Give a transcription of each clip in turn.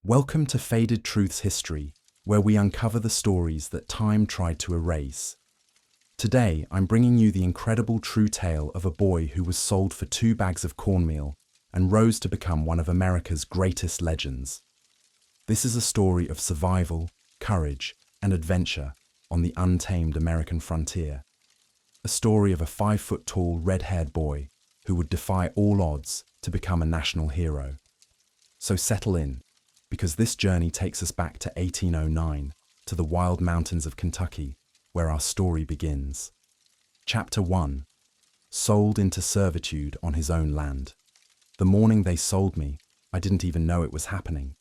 Welcome to Faded Truths History, where we uncover the stories that time tried to erase. Today, I'm bringing you the incredible true tale of a boy who was sold for 2 bags of cornmeal and rose to become one of America's greatest legends. This is a story of survival, courage, and adventure on the untamed American frontier. A story of a 5-foot-tall, red-haired boy who would defy all odds to become a national hero. So settle in, because this journey takes us back to 1809, to the wild mountains of Kentucky, where our story begins. Chapter 1. Sold into servitude on his own land. The morning they sold me, I didn't even know it was happening.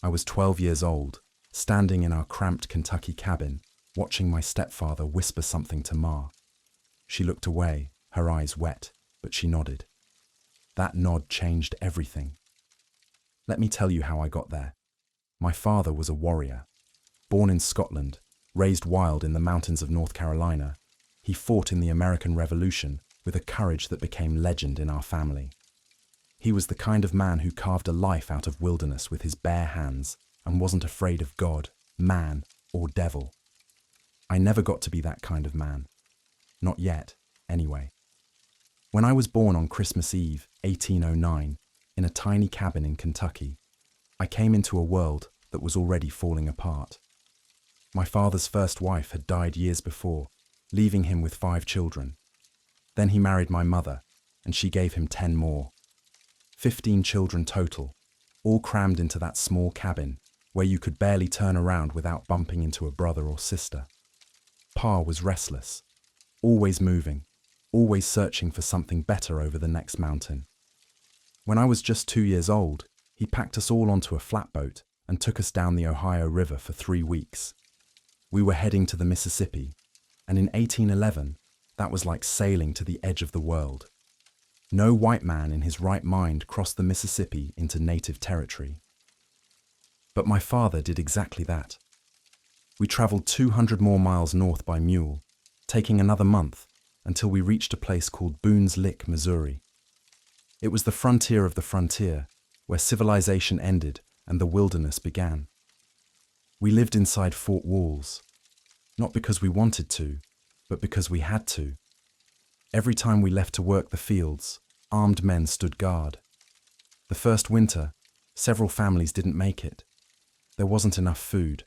I was 12 years old, standing in our cramped Kentucky cabin, watching my stepfather whisper something to Ma. She looked away, her eyes wet, but she nodded. That nod changed everything. Let me tell you how I got there. My father was a warrior. Born in Scotland, raised wild in the mountains of North Carolina, he fought in the American Revolution with a courage that became legend in our family. He was the kind of man who carved a life out of wilderness with his bare hands and wasn't afraid of God, man, or devil. I never got to be that kind of man. Not yet, anyway. When I was born on Christmas Eve, 1809, in a tiny cabin in Kentucky, I came into a world that was already falling apart. My father's first wife had died years before, leaving him with 5 children. Then he married my mother, and she gave him 10 more. 15 children total, all crammed into that small cabin where you could barely turn around without bumping into a brother or sister. Pa was restless, always moving, always searching for something better over the next mountain. When I was just 2 years old, he packed us all onto a flatboat and took us down the Ohio River for 3 weeks. We were heading to the Mississippi, and in 1811, that was like sailing to the edge of the world. No white man in his right mind crossed the Mississippi into native territory. But my father did exactly that. We traveled 200 more miles north by mule, taking another month until we reached a place called Boone's Lick, Missouri. It was the frontier of the frontier, where civilization ended and the wilderness began. We lived inside fort walls, not because we wanted to, but because we had to. Every time we left to work the fields, armed men stood guard. The first winter, several families didn't make it. There wasn't enough food.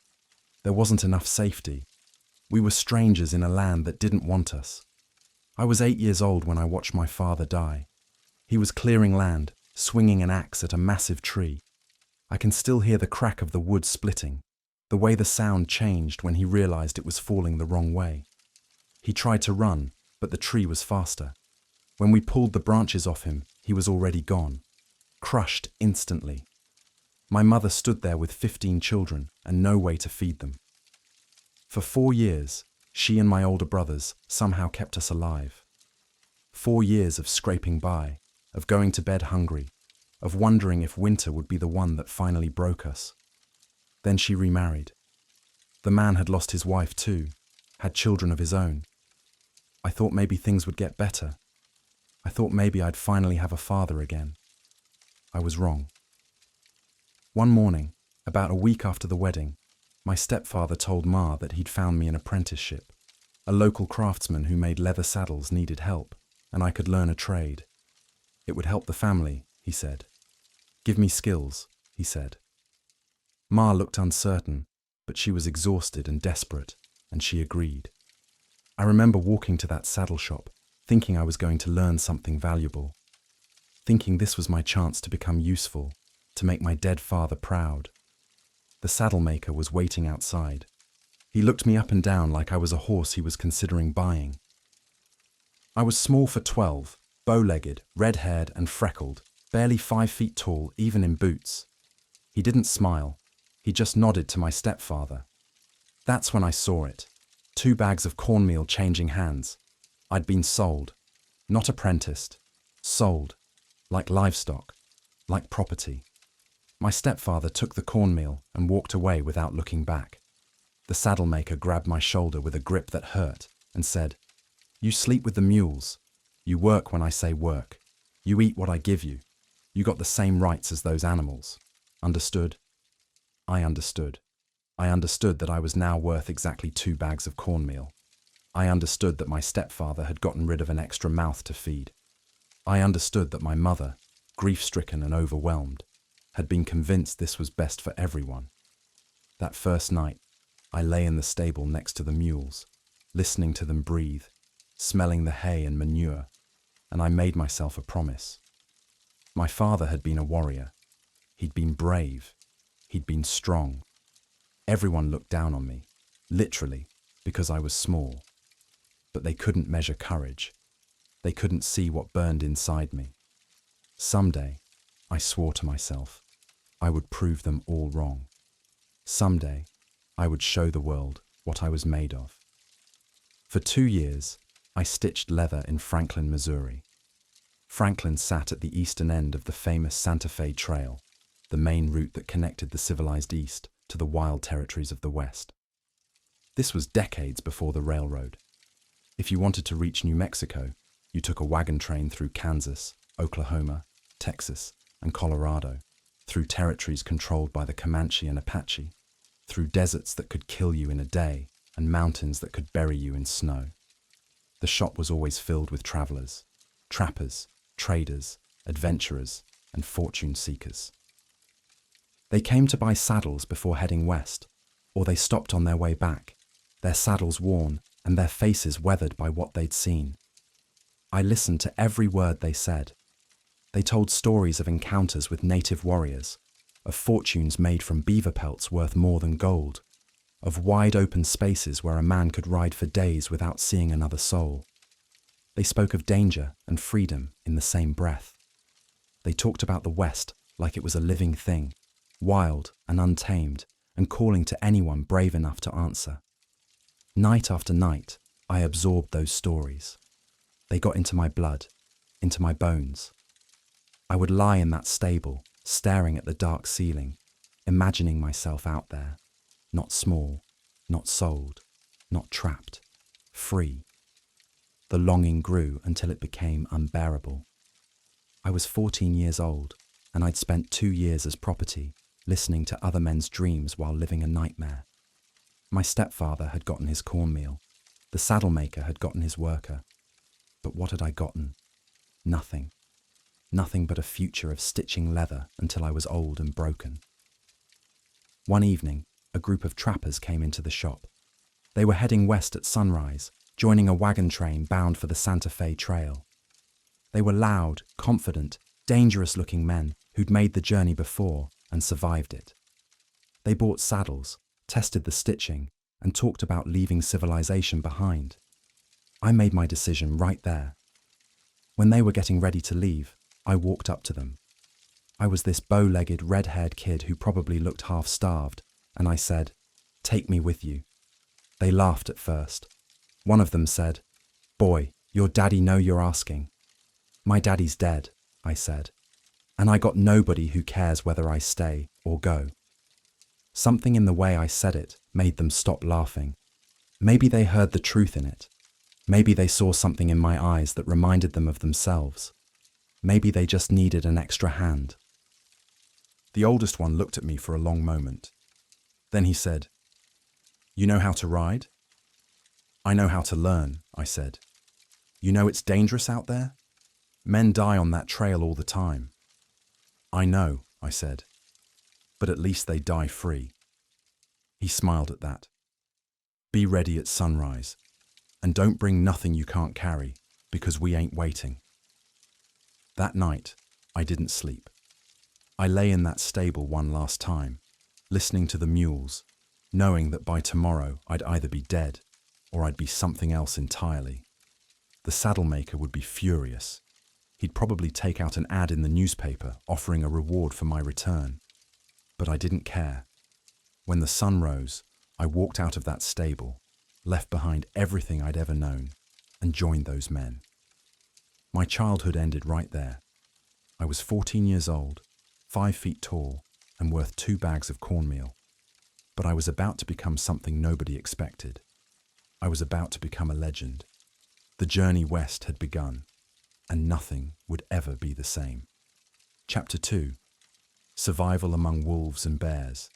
There wasn't enough safety. We were strangers in a land that didn't want us. I was 8 years old when I watched my father die. He was clearing land, swinging an axe at a massive tree. I can still hear the crack of the wood splitting, the way the sound changed when he realized it was falling the wrong way. He tried to run, but the tree was faster. When we pulled the branches off him, he was already gone, crushed instantly. My mother stood there with 15 children and no way to feed them. For 4 years, she and my older brothers somehow kept us alive. 4 years of scraping by, of going to bed hungry, of wondering if winter would be the one that finally broke us. Then she remarried. The man had lost his wife too, had children of his own. I thought maybe things would get better. I thought maybe I'd finally have a father again. I was wrong. One morning, about a week after the wedding, my stepfather told Ma that he'd found me an apprenticeship. A local craftsman who made leather saddles needed help, and I could learn a trade. It would help the family, he said. Give me skills, he said. Ma looked uncertain, but she was exhausted and desperate, and she agreed. I remember walking to that saddle shop, thinking I was going to learn something valuable, thinking this was my chance to become useful, to make my dead father proud. The saddle maker was waiting outside. He looked me up and down like I was a horse he was considering buying. I was small for 12, bow-legged, red-haired and freckled, barely 5 feet tall even in boots. He didn't smile. He just nodded to my stepfather. That's when I saw it. 2 bags of cornmeal changing hands. I'd been sold. Not apprenticed. Sold. Like livestock. Like property. My stepfather took the cornmeal and walked away without looking back. The saddle maker grabbed my shoulder with a grip that hurt and said, "You sleep with the mules. You work when I say work. You eat what I give you. You got the same rights as those animals. Understood?" I understood. I understood that I was now worth exactly 2 bags of cornmeal. I understood that my stepfather had gotten rid of an extra mouth to feed. I understood that my mother, grief-stricken and overwhelmed, had been convinced this was best for everyone. That first night, I lay in the stable next to the mules, listening to them breathe, smelling the hay and manure, and I made myself a promise. My father had been a warrior. He'd been brave. He'd been strong. Everyone looked down on me, literally, because I was small. But they couldn't measure courage. They couldn't see what burned inside me. Someday, I swore to myself, I would prove them all wrong. Someday, I would show the world what I was made of. For 2 years, I stitched leather in Franklin, Missouri. Franklin sat at the eastern end of the famous Santa Fe Trail, the main route that connected the civilized East to the wild territories of the West. This was decades before the railroad. If you wanted to reach New Mexico, you took a wagon train through Kansas, Oklahoma, Texas, and Colorado, through territories controlled by the Comanche and Apache, through deserts that could kill you in a day and mountains that could bury you in snow. The shop was always filled with travelers, trappers, traders, adventurers, and fortune seekers. They came to buy saddles before heading west, or they stopped on their way back, their saddles worn and their faces weathered by what they'd seen. I listened to every word they said. They told stories of encounters with native warriors, of fortunes made from beaver pelts worth more than gold, of wide open spaces where a man could ride for days without seeing another soul. They spoke of danger and freedom in the same breath. They talked about the West like it was a living thing, wild and untamed, and calling to anyone brave enough to answer. Night after night, I absorbed those stories. They got into my blood, into my bones. I would lie in that stable, staring at the dark ceiling, imagining myself out there, not small, not sold, not trapped, free. The longing grew until it became unbearable. I was 14 years old, and I'd spent 2 years as property, listening to other men's dreams while living a nightmare. My stepfather had gotten his cornmeal. The saddle maker had gotten his worker. But what had I gotten? Nothing. Nothing but a future of stitching leather until I was old and broken. One evening, a group of trappers came into the shop. They were heading west at sunrise, joining a wagon train bound for the Santa Fe Trail. They were loud, confident, dangerous-looking men who'd made the journey before and survived it. They bought saddles, tested the stitching, and talked about leaving civilization behind. I made my decision right there. When they were getting ready to leave, I walked up to them. I was this bow-legged, red-haired kid who probably looked half-starved, and I said, "Take me with you." They laughed at first. One of them said, "Boy, your daddy know you're asking." "My daddy's dead," I said, "and I got nobody who cares whether I stay or go." Something in the way I said it made them stop laughing. Maybe they heard the truth in it. Maybe they saw something in my eyes that reminded them of themselves. Maybe they just needed an extra hand. The oldest one looked at me for a long moment. Then he said, "You know how to ride?" "I know how to learn," I said. "You know it's dangerous out there? Men die on that trail all the time." "I know," I said, "but at least they die free." He smiled at that. "Be ready at sunrise, and don't bring nothing you can't carry, because we ain't waiting." That night, I didn't sleep. I lay in that stable one last time, listening to the mules, knowing that by tomorrow I'd either be dead or I'd be something else entirely. The saddle maker would be furious. He'd probably take out an ad in the newspaper offering a reward for my return. But I didn't care. When the sun rose, I walked out of that stable, left behind everything I'd ever known, and joined those men. My childhood ended right there. I was 14 years old, 5 feet tall, and worth 2 bags of cornmeal. But I was about to become something nobody expected. I was about to become a legend. The journey west had begun, and nothing would ever be the same. Chapter 2. Survival among wolves and bears.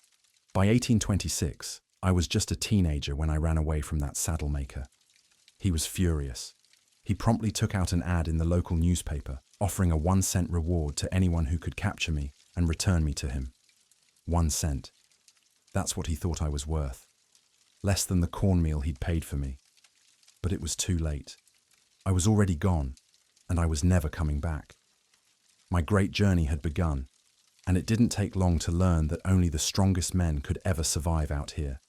By 1826, I was just a teenager when I ran away from that saddle maker. He was furious. He promptly took out an ad in the local newspaper, offering a 1-cent reward to anyone who could capture me and return me to him. 1 cent. That's what he thought I was worth. Less than the cornmeal he'd paid for me. But it was too late. I was already gone, and I was never coming back. My great journey had begun, and it didn't take long to learn that only the strongest men could ever survive out here.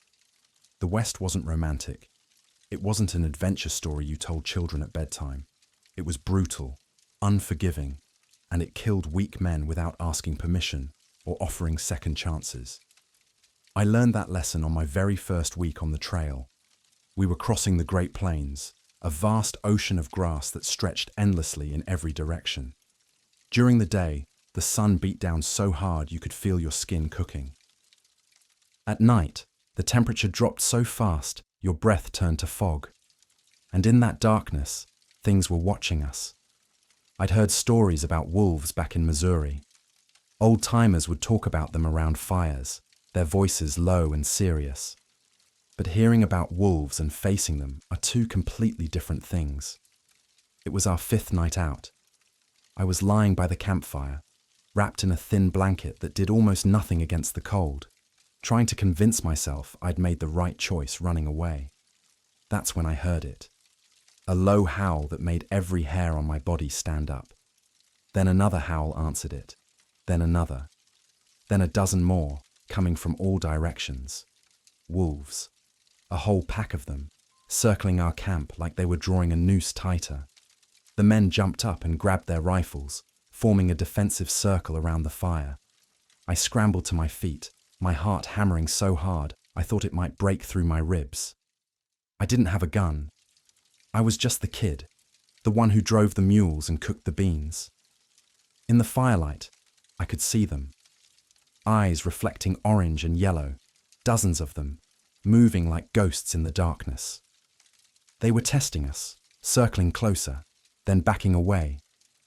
The West wasn't romantic. It wasn't an adventure story you told children at bedtime. It was brutal, unforgiving, and it killed weak men without asking permission or offering second chances. I learned that lesson on my very first week on the trail. We were crossing the Great Plains, a vast ocean of grass that stretched endlessly in every direction. During the day, the sun beat down so hard you could feel your skin cooking. At night, the temperature dropped so fast your breath turned to fog. And in that darkness, things were watching us. I'd heard stories about wolves back in Missouri. Old-timers would talk about them around fires, their voices low and serious. But hearing about wolves and facing them are two completely different things. It was our 5th night out. I was lying by the campfire, wrapped in a thin blanket that did almost nothing against the cold, trying to convince myself I'd made the right choice running away. That's when I heard it. A low howl that made every hair on my body stand up. Then another howl answered it. Then another. Then a dozen more, coming from all directions. Wolves. A whole pack of them, circling our camp like they were drawing a noose tighter. The men jumped up and grabbed their rifles, forming a defensive circle around the fire. I scrambled to my feet, my heart hammering so hard I thought it might break through my ribs. I didn't have a gun. I was just the kid, the one who drove the mules and cooked the beans. In the firelight, I could see them. Eyes reflecting orange and yellow, dozens of them, moving like ghosts in the darkness. They were testing us, circling closer, then backing away,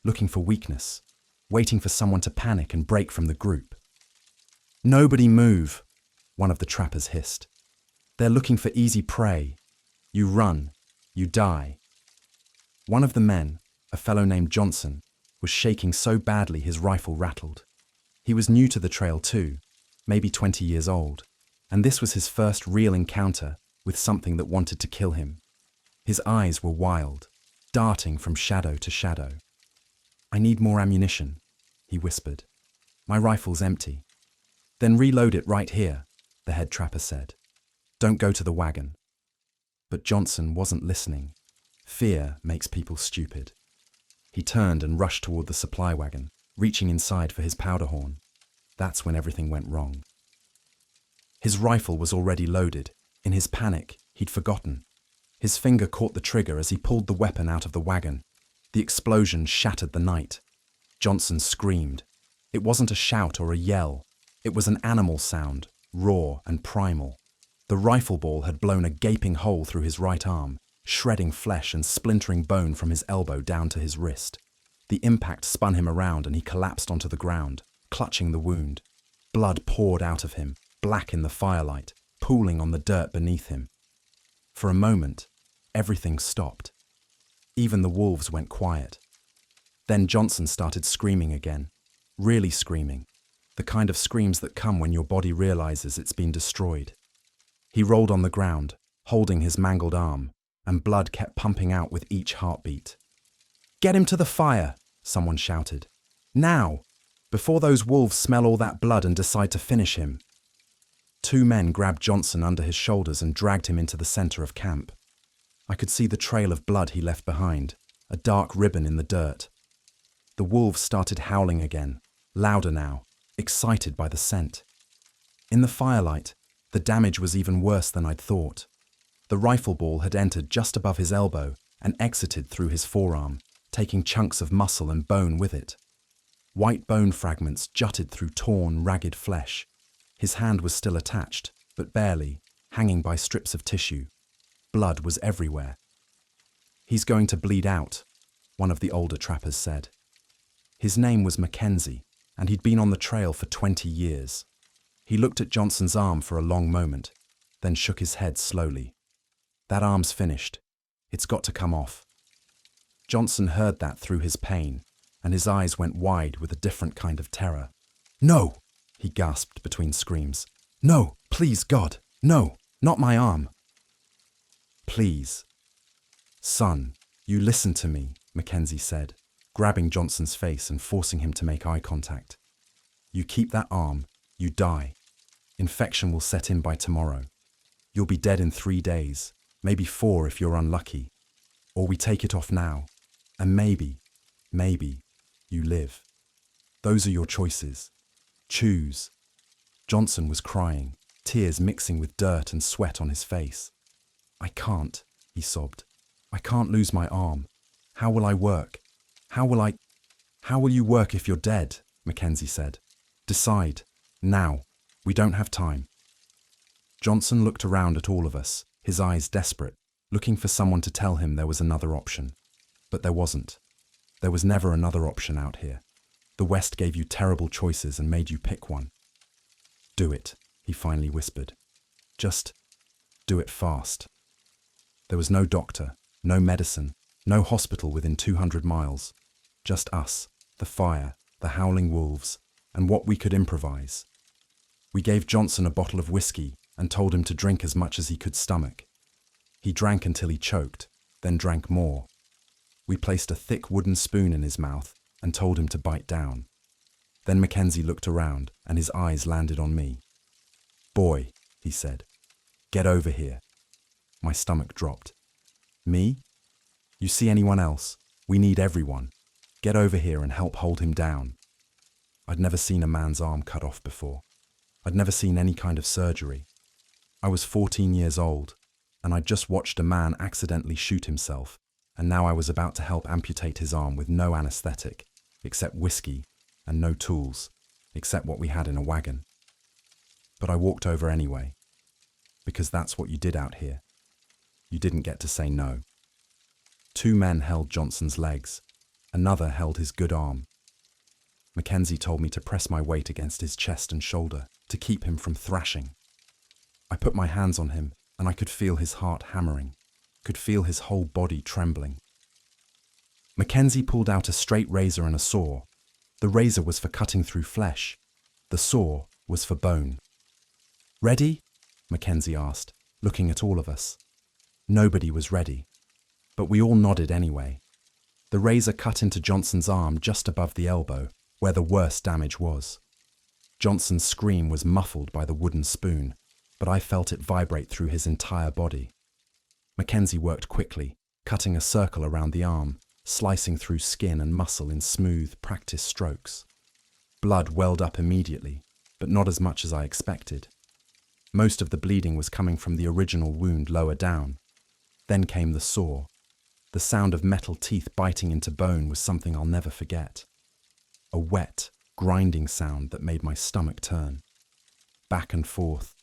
looking for weakness, waiting for someone to panic and break from the group. "Nobody move," one of the trappers hissed. "They're looking for easy prey. You run, you die." One of the men, a fellow named Johnson, was shaking so badly his rifle rattled. He was new to the trail too, maybe 20 years old, and this was his first real encounter with something that wanted to kill him. His eyes were wild, darting from shadow to shadow. "I need more ammunition," he whispered. "My rifle's empty." "Then reload it right here," the head trapper said. "Don't go to the wagon." But Johnson wasn't listening. Fear makes people stupid. He turned and rushed toward the supply wagon, reaching inside for his powder horn. That's when everything went wrong. His rifle was already loaded. In his panic, he'd forgotten. His finger caught the trigger as he pulled the weapon out of the wagon. The explosion shattered the night. Johnson screamed. It wasn't a shout or a yell. It was an animal sound, raw and primal. The rifle ball had blown a gaping hole through his right arm, shredding flesh and splintering bone from his elbow down to his wrist. The impact spun him around and he collapsed onto the ground, clutching the wound. Blood poured out of him, black in the firelight, pooling on the dirt beneath him. For a moment, everything stopped. Even the wolves went quiet. Then Johnson started screaming again, really screaming, the kind of screams that come when your body realizes it's been destroyed. He rolled on the ground, holding his mangled arm, and blood kept pumping out with each heartbeat. "Get him to the fire," someone shouted. "Now, before those wolves smell all that blood and decide to finish him." 2 men grabbed Johnson under his shoulders and dragged him into the center of camp. I could see the trail of blood he left behind, a dark ribbon in the dirt. The wolves started howling again, louder now, excited by the scent. In the firelight, the damage was even worse than I'd thought. The rifle ball had entered just above his elbow and exited through his forearm, taking chunks of muscle and bone with it. White bone fragments jutted through torn, ragged flesh. His hand was still attached, but barely, hanging by strips of tissue. Blood was everywhere. "He's going to bleed out," one of the older trappers said. His name was Mackenzie, and he'd been on the trail for 20 years. He looked at Johnson's arm for a long moment, then shook his head slowly. That arm's finished. It's got to come off. Johnson heard that through his pain, and his eyes went wide with a different kind of terror. No, he gasped between screams. No, please, God, no, not my arm. Please. Son, you listen to me, Mackenzie said, grabbing Johnson's face and forcing him to make eye contact. You keep that arm, you die. Infection will set in by tomorrow. You'll be dead in 3 days, maybe 4 if you're unlucky. Or we take it off now, and maybe, you live. Those are your choices. Choose. Johnson was crying, tears mixing with dirt and sweat on his face. I can't, he sobbed. I can't lose my arm. How will I work? How will you work if you're dead? Mackenzie said. Decide. Now. We don't have time. Johnson looked around at all of us, his eyes desperate, looking for someone to tell him there was another option. But there wasn't. There was never another option out here. The West gave you terrible choices and made you pick one. Do it, he finally whispered. Just do it fast. There was no doctor, no medicine, no hospital within 200 miles. Just us, the fire, the howling wolves, and what we could improvise. We gave Johnson a bottle of whiskey and told him to drink as much as he could stomach. He drank until he choked, then drank more. We placed a thick wooden spoon in his mouth and told him to bite down. Then Mackenzie looked around and his eyes landed on me. Boy, he said, get over here. My stomach dropped. Me? You see anyone else? We need everyone. Get over here and help hold him down. I'd never seen a man's arm cut off before. I'd never seen any kind of surgery. I was 14 years old, and I'd just watched a man accidentally shoot himself, and now I was about to help amputate his arm with no anesthetic, except whiskey, and no tools, except what we had in a wagon. But I walked over anyway, because that's what you did out here. You didn't get to say no. 2 men held Johnson's legs. Another held his good arm. Mackenzie told me to press my weight against his chest and shoulder to keep him from thrashing. I put my hands on him and I could feel his heart hammering, could feel his whole body trembling. Mackenzie pulled out a straight razor and a saw. The razor was for cutting through flesh. The saw was for bone. Ready? Mackenzie asked, looking at all of us. Nobody was ready, but we all nodded anyway. The razor cut into Johnson's arm just above the elbow, where the worst damage was. Johnson's scream was muffled by the wooden spoon, but I felt it vibrate through his entire body. Mackenzie worked quickly, cutting a circle around the arm, slicing through skin and muscle in smooth, practiced strokes. Blood welled up immediately, but not as much as I expected. Most of the bleeding was coming from the original wound lower down. Then came the saw. The sound of metal teeth biting into bone was something I'll never forget. A wet, grinding sound that made my stomach turn. Back and forth,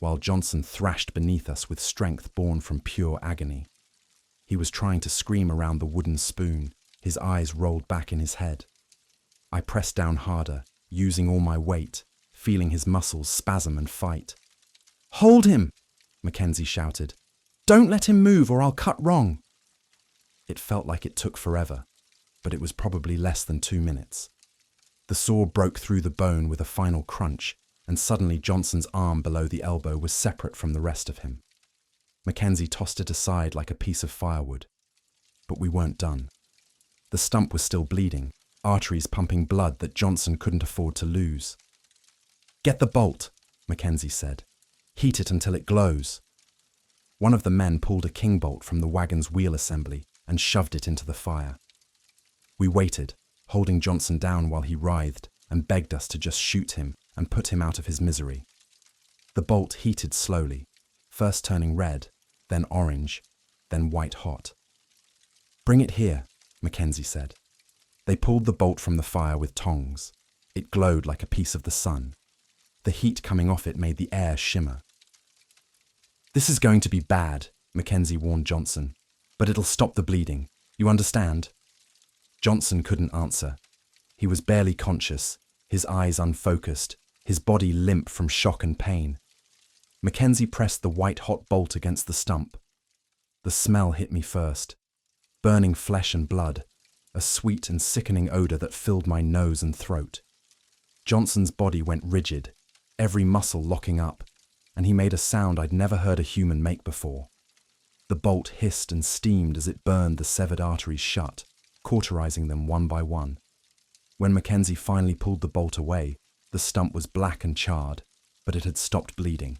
while Johnson thrashed beneath us with strength born from pure agony. He was trying to scream around the wooden spoon, his eyes rolled back in his head. I pressed down harder, using all my weight, feeling his muscles spasm and fight. "Hold him!" Mackenzie shouted. "Don't let him move or I'll cut wrong." It felt like it took forever, but it was probably less than 2 minutes. The saw broke through the bone with a final crunch, and suddenly Johnson's arm below the elbow was separate from the rest of him. Mackenzie tossed it aside like a piece of firewood. But we weren't done. The stump was still bleeding, arteries pumping blood that Johnson couldn't afford to lose. "Get the bolt," Mackenzie said. "Heat it until it glows." One of the men pulled a king bolt from the wagon's wheel assembly and shoved it into the fire. We waited, holding Johnson down while he writhed and begged us to just shoot him and put him out of his misery. The bolt heated slowly, first turning red, then orange, then white hot. "Bring it here," Mackenzie said. They pulled the bolt from the fire with tongs. It glowed like a piece of the sun. The heat coming off it made the air shimmer. "This is going to be bad," Mackenzie warned Johnson, "but it'll stop the bleeding. You understand?" Johnson couldn't answer. He was barely conscious, his eyes unfocused, his body limp from shock and pain. Mackenzie pressed the white-hot bolt against the stump. The smell hit me first. Burning flesh and blood, a sweet and sickening odor that filled my nose and throat. Johnson's body went rigid, every muscle locking up, and he made a sound I'd never heard a human make before. The bolt hissed and steamed as it burned the severed arteries shut, cauterizing them one by one. When Mackenzie finally pulled the bolt away, the stump was black and charred, but it had stopped bleeding.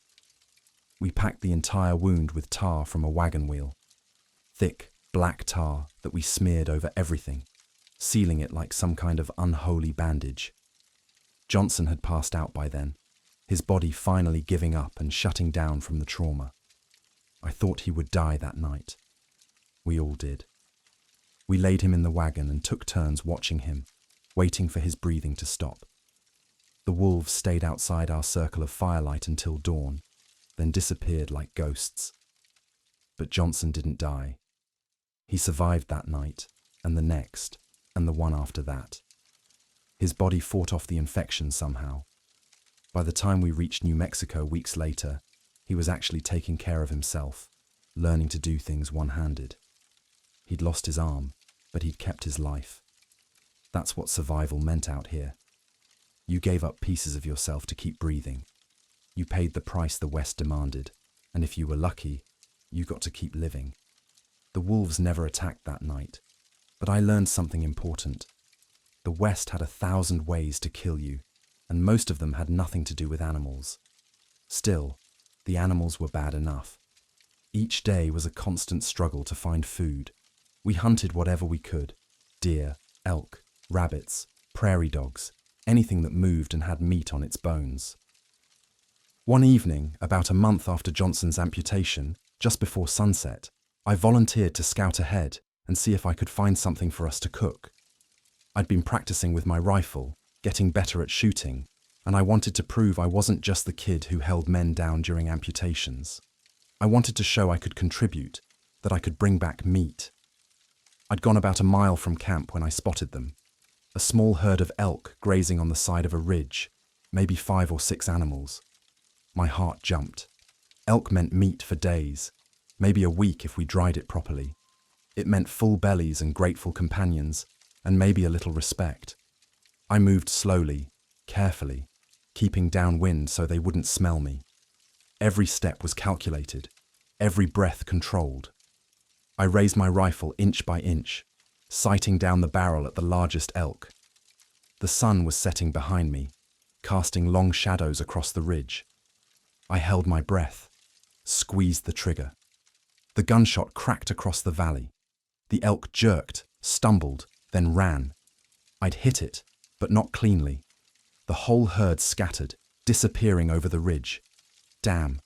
We packed the entire wound with tar from a wagon wheel. Thick, black tar that we smeared over everything, sealing it like some kind of unholy bandage. Johnson had passed out by then, his body finally giving up and shutting down from the trauma. I thought he would die that night. We all did. We laid him in the wagon and took turns watching him, waiting for his breathing to stop. The wolves stayed outside our circle of firelight until dawn, then disappeared like ghosts. But Johnson didn't die. He survived that night, and the next, and the one after that. His body fought off the infection somehow. By the time we reached New Mexico weeks later, he was actually taking care of himself, learning to do things one-handed. He'd lost his arm, but he'd kept his life. That's what survival meant out here. You gave up pieces of yourself to keep breathing. You paid the price the West demanded, and if you were lucky, you got to keep living. The wolves never attacked that night, but I learned something important. The West had 1,000 ways to kill you, and most of them had nothing to do with animals. Still, the animals were bad enough. Each day was a constant struggle to find food. We hunted whatever we could: deer, elk, rabbits, prairie dogs, anything that moved and had meat on its bones. One evening, about a month after Johnson's amputation, just before sunset, I volunteered to scout ahead and see if I could find something for us to cook. I'd been practicing with my rifle, getting better at shooting, and I wanted to prove I wasn't just the kid who held men down during amputations. I wanted to show I could contribute, that I could bring back meat. I'd gone about a mile from camp when I spotted them. A small herd of elk grazing on the side of a ridge, maybe 5 or 6 animals. My heart jumped. Elk meant meat for days, maybe a week if we dried it properly. It meant full bellies and grateful companions, and maybe a little respect. I moved slowly, carefully, keeping downwind so they wouldn't smell me. Every step was calculated, every breath controlled. I raised my rifle inch by inch, sighting down the barrel at the largest elk. The sun was setting behind me, casting long shadows across the ridge. I held my breath, squeezed the trigger. The gunshot cracked across the valley. The elk jerked, stumbled, then ran. I'd hit it, but not cleanly. The whole herd scattered, disappearing over the ridge. Damn.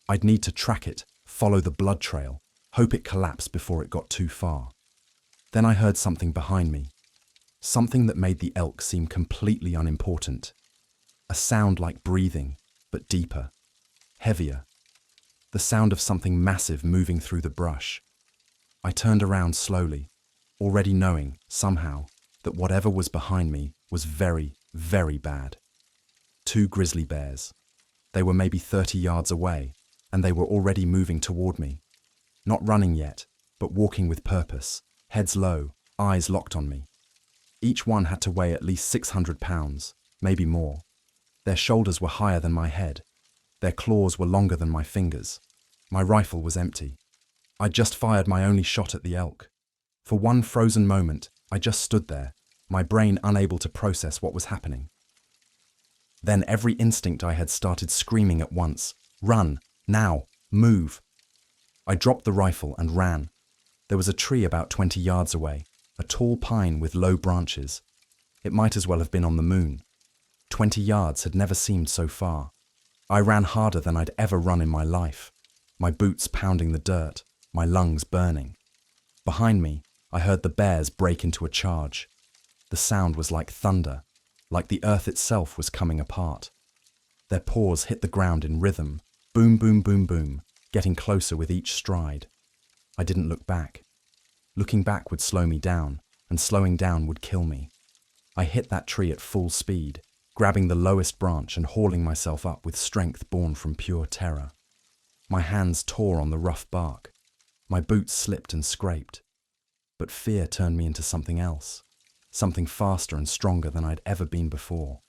I'd need to track it, follow the blood trail, hope it collapsed before it got too far. Then I heard something behind me. Something that made the elk seem completely unimportant. A sound like breathing, but deeper, heavier. The sound of something massive moving through the brush. I turned around slowly, already knowing, somehow, that whatever was behind me was very, very bad. 2 grizzly bears. They were maybe 30 yards away, and they were already moving toward me. Not running yet, but walking with purpose, heads low, eyes locked on me. Each one had to weigh at least 600 pounds, maybe more. Their shoulders were higher than my head. Their claws were longer than my fingers. My rifle was empty. I'd just fired my only shot at the elk. For one frozen moment, I just stood there, my brain unable to process what was happening. Then every instinct I had started screaming at once. Run! Now! Move! I dropped the rifle and ran. There was a tree about 20 yards away, a tall pine with low branches. It might as well have been on the moon. 20 yards had never seemed so far. I ran harder than I'd ever run in my life, my boots pounding the dirt, my lungs burning. Behind me, I heard the bears break into a charge. The sound was like thunder, like the earth itself was coming apart. Their paws hit the ground in rhythm, boom, boom, boom, boom, getting closer with each stride. I didn't look back. Looking back would slow me down, and slowing down would kill me. I hit that tree at full speed, grabbing the lowest branch and hauling myself up with strength born from pure terror. My hands tore on the rough bark. My boots slipped and scraped. But fear turned me into something else, something faster and stronger than I'd ever been before.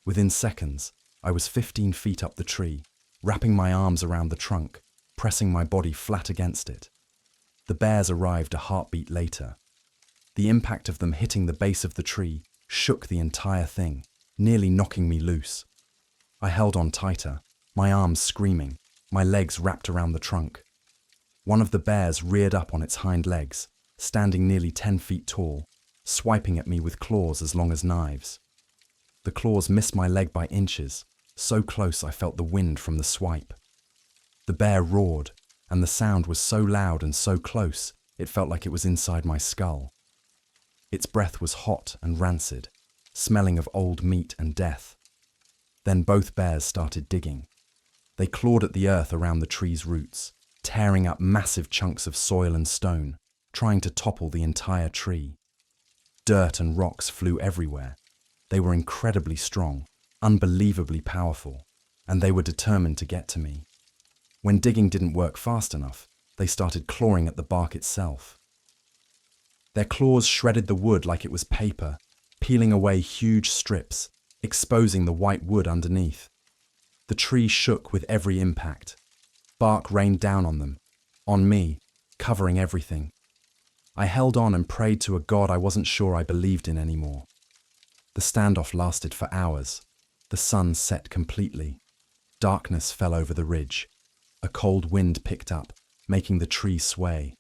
Within seconds, I was 15 feet up the tree, wrapping my arms around the trunk, pressing my body flat against it. The bears arrived a heartbeat later. The impact of them hitting the base of the tree shook the entire thing, nearly knocking me loose. I held on tighter, my arms screaming, my legs wrapped around the trunk. One of the bears reared up on its hind legs, standing nearly 10 feet tall, swiping at me with claws as long as knives. The claws missed my leg by inches, so close I felt the wind from the swipe. The bear roared, and the sound was so loud and so close, it felt like it was inside my skull. Its breath was hot and rancid, smelling of old meat and death. Then both bears started digging. They clawed at the earth around the tree's roots, tearing up massive chunks of soil and stone, trying to topple the entire tree. Dirt and rocks flew everywhere. They were incredibly strong, unbelievably powerful, and they were determined to get to me. When digging didn't work fast enough, they started clawing at the bark itself. Their claws shredded the wood like it was paper, peeling away huge strips, exposing the white wood underneath. The tree shook with every impact. Bark rained down on them, on me, covering everything. I held on and prayed to a God I wasn't sure I believed in anymore. The standoff lasted for hours. The sun set completely. Darkness fell over the ridge. A cold wind picked up, making the tree sway.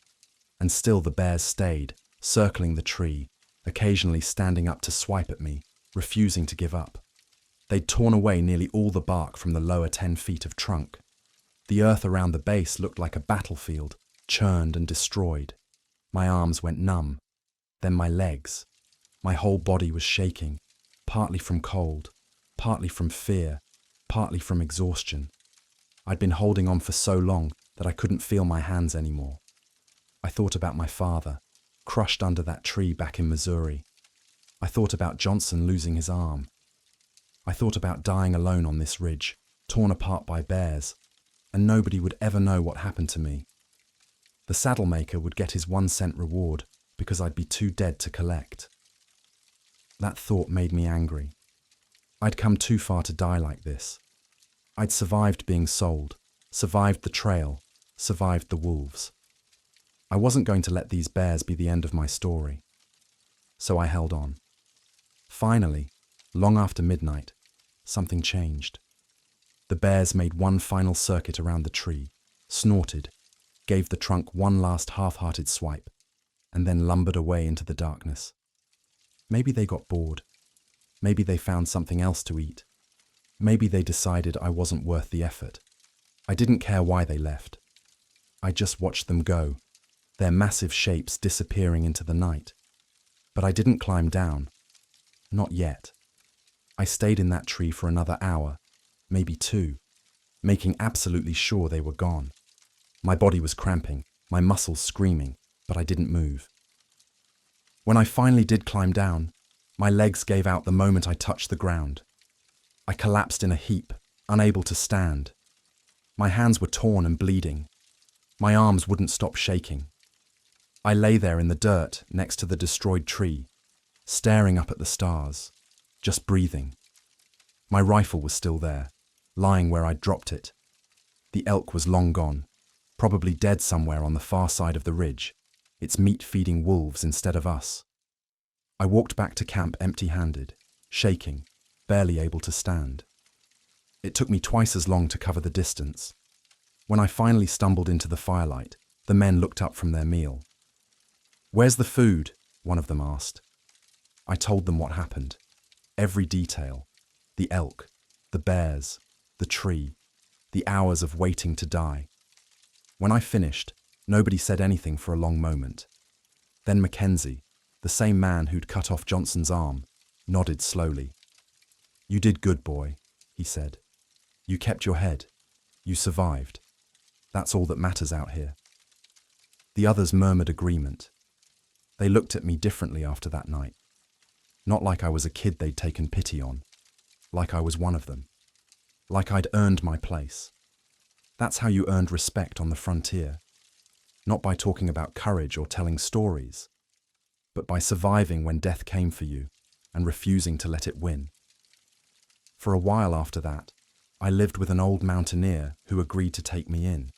And still the bears stayed, circling the tree, occasionally standing up to swipe at me, refusing to give up. They'd torn away nearly all the bark from the lower 10 feet of trunk. The earth around the base looked like a battlefield, churned and destroyed. My arms went numb, then my legs. My whole body was shaking, partly from cold, partly from fear, partly from exhaustion. I'd been holding on for so long that I couldn't feel my hands anymore. I thought about my father, crushed under that tree back in Missouri. I thought about Johnson losing his arm. I thought about dying alone on this ridge, torn apart by bears, and nobody would ever know what happened to me. The saddle maker would get his 1-cent reward because I'd be too dead to collect. That thought made me angry. I'd come too far to die like this. I'd survived being sold, survived the trail, survived the wolves. I wasn't going to let these bears be the end of my story. So I held on. Finally, long after midnight, something changed. The bears made one final circuit around the tree, snorted, gave the trunk one last half-hearted swipe, and then lumbered away into the darkness. Maybe they got bored. Maybe they found something else to eat. Maybe they decided I wasn't worth the effort. I didn't care why they left. I just watched them go, their massive shapes disappearing into the night. But I didn't climb down. Not yet. I stayed in that tree for another hour, maybe 2, making absolutely sure they were gone. My body was cramping, my muscles screaming, but I didn't move. When I finally did climb down, my legs gave out the moment I touched the ground. I collapsed in a heap, unable to stand. My hands were torn and bleeding. My arms wouldn't stop shaking. I lay there in the dirt next to the destroyed tree, staring up at the stars, just breathing. My rifle was still there, lying where I'd dropped it. The elk was long gone, probably dead somewhere on the far side of the ridge, its meat feeding wolves instead of us. I walked back to camp empty-handed, shaking, barely able to stand. It took me twice as long to cover the distance. When I finally stumbled into the firelight, the men looked up from their meal. "Where's the food?" one of them asked. I told them what happened. Every detail. The elk, the bears, the tree, the hours of waiting to die. When I finished, nobody said anything for a long moment. Then Mackenzie, the same man who'd cut off Johnson's arm, nodded slowly. "You did good, boy," he said. "You kept your head. You survived. That's all that matters out here." The others murmured agreement. They looked at me differently after that night. Not like I was a kid they'd taken pity on. like I was one of them, like I'd earned my place. That's how you earned respect on the frontier, not by talking about courage or telling stories, but by surviving when death came for you and refusing to let it win. For a while after that, I lived with an old mountaineer who agreed to take me in.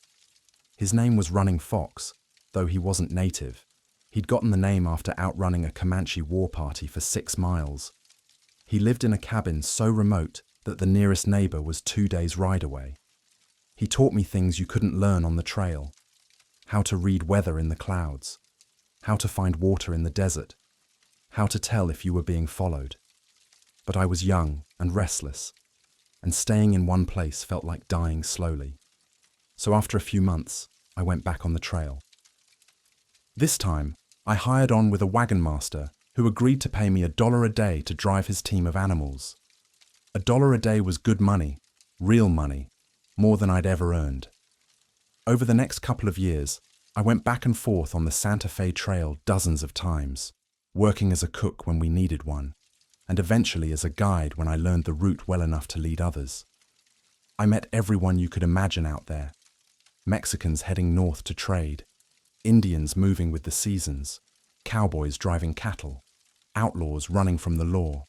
His name was Running Fox, though he wasn't native. He'd gotten the name after outrunning a Comanche war party for 6 miles. He lived in a cabin so remote that the nearest neighbor was 2 days' ride away. He taught me things you couldn't learn on the trail: how to read weather in the clouds, how to find water in the desert, how to tell if you were being followed. But I was young and restless, and staying in one place felt like dying slowly. So after a few months, I went back on the trail. This time, I hired on with a wagon master who agreed to pay me $1 a day to drive his team of animals. $1 a day was good money, real money, more than I'd ever earned. Over the next couple of years, I went back and forth on the Santa Fe Trail dozens of times, working as a cook when we needed one, and eventually as a guide when I learned the route well enough to lead others. I met everyone you could imagine out there: Mexicans heading north to trade, Indians moving with the seasons, cowboys driving cattle, outlaws running from the law,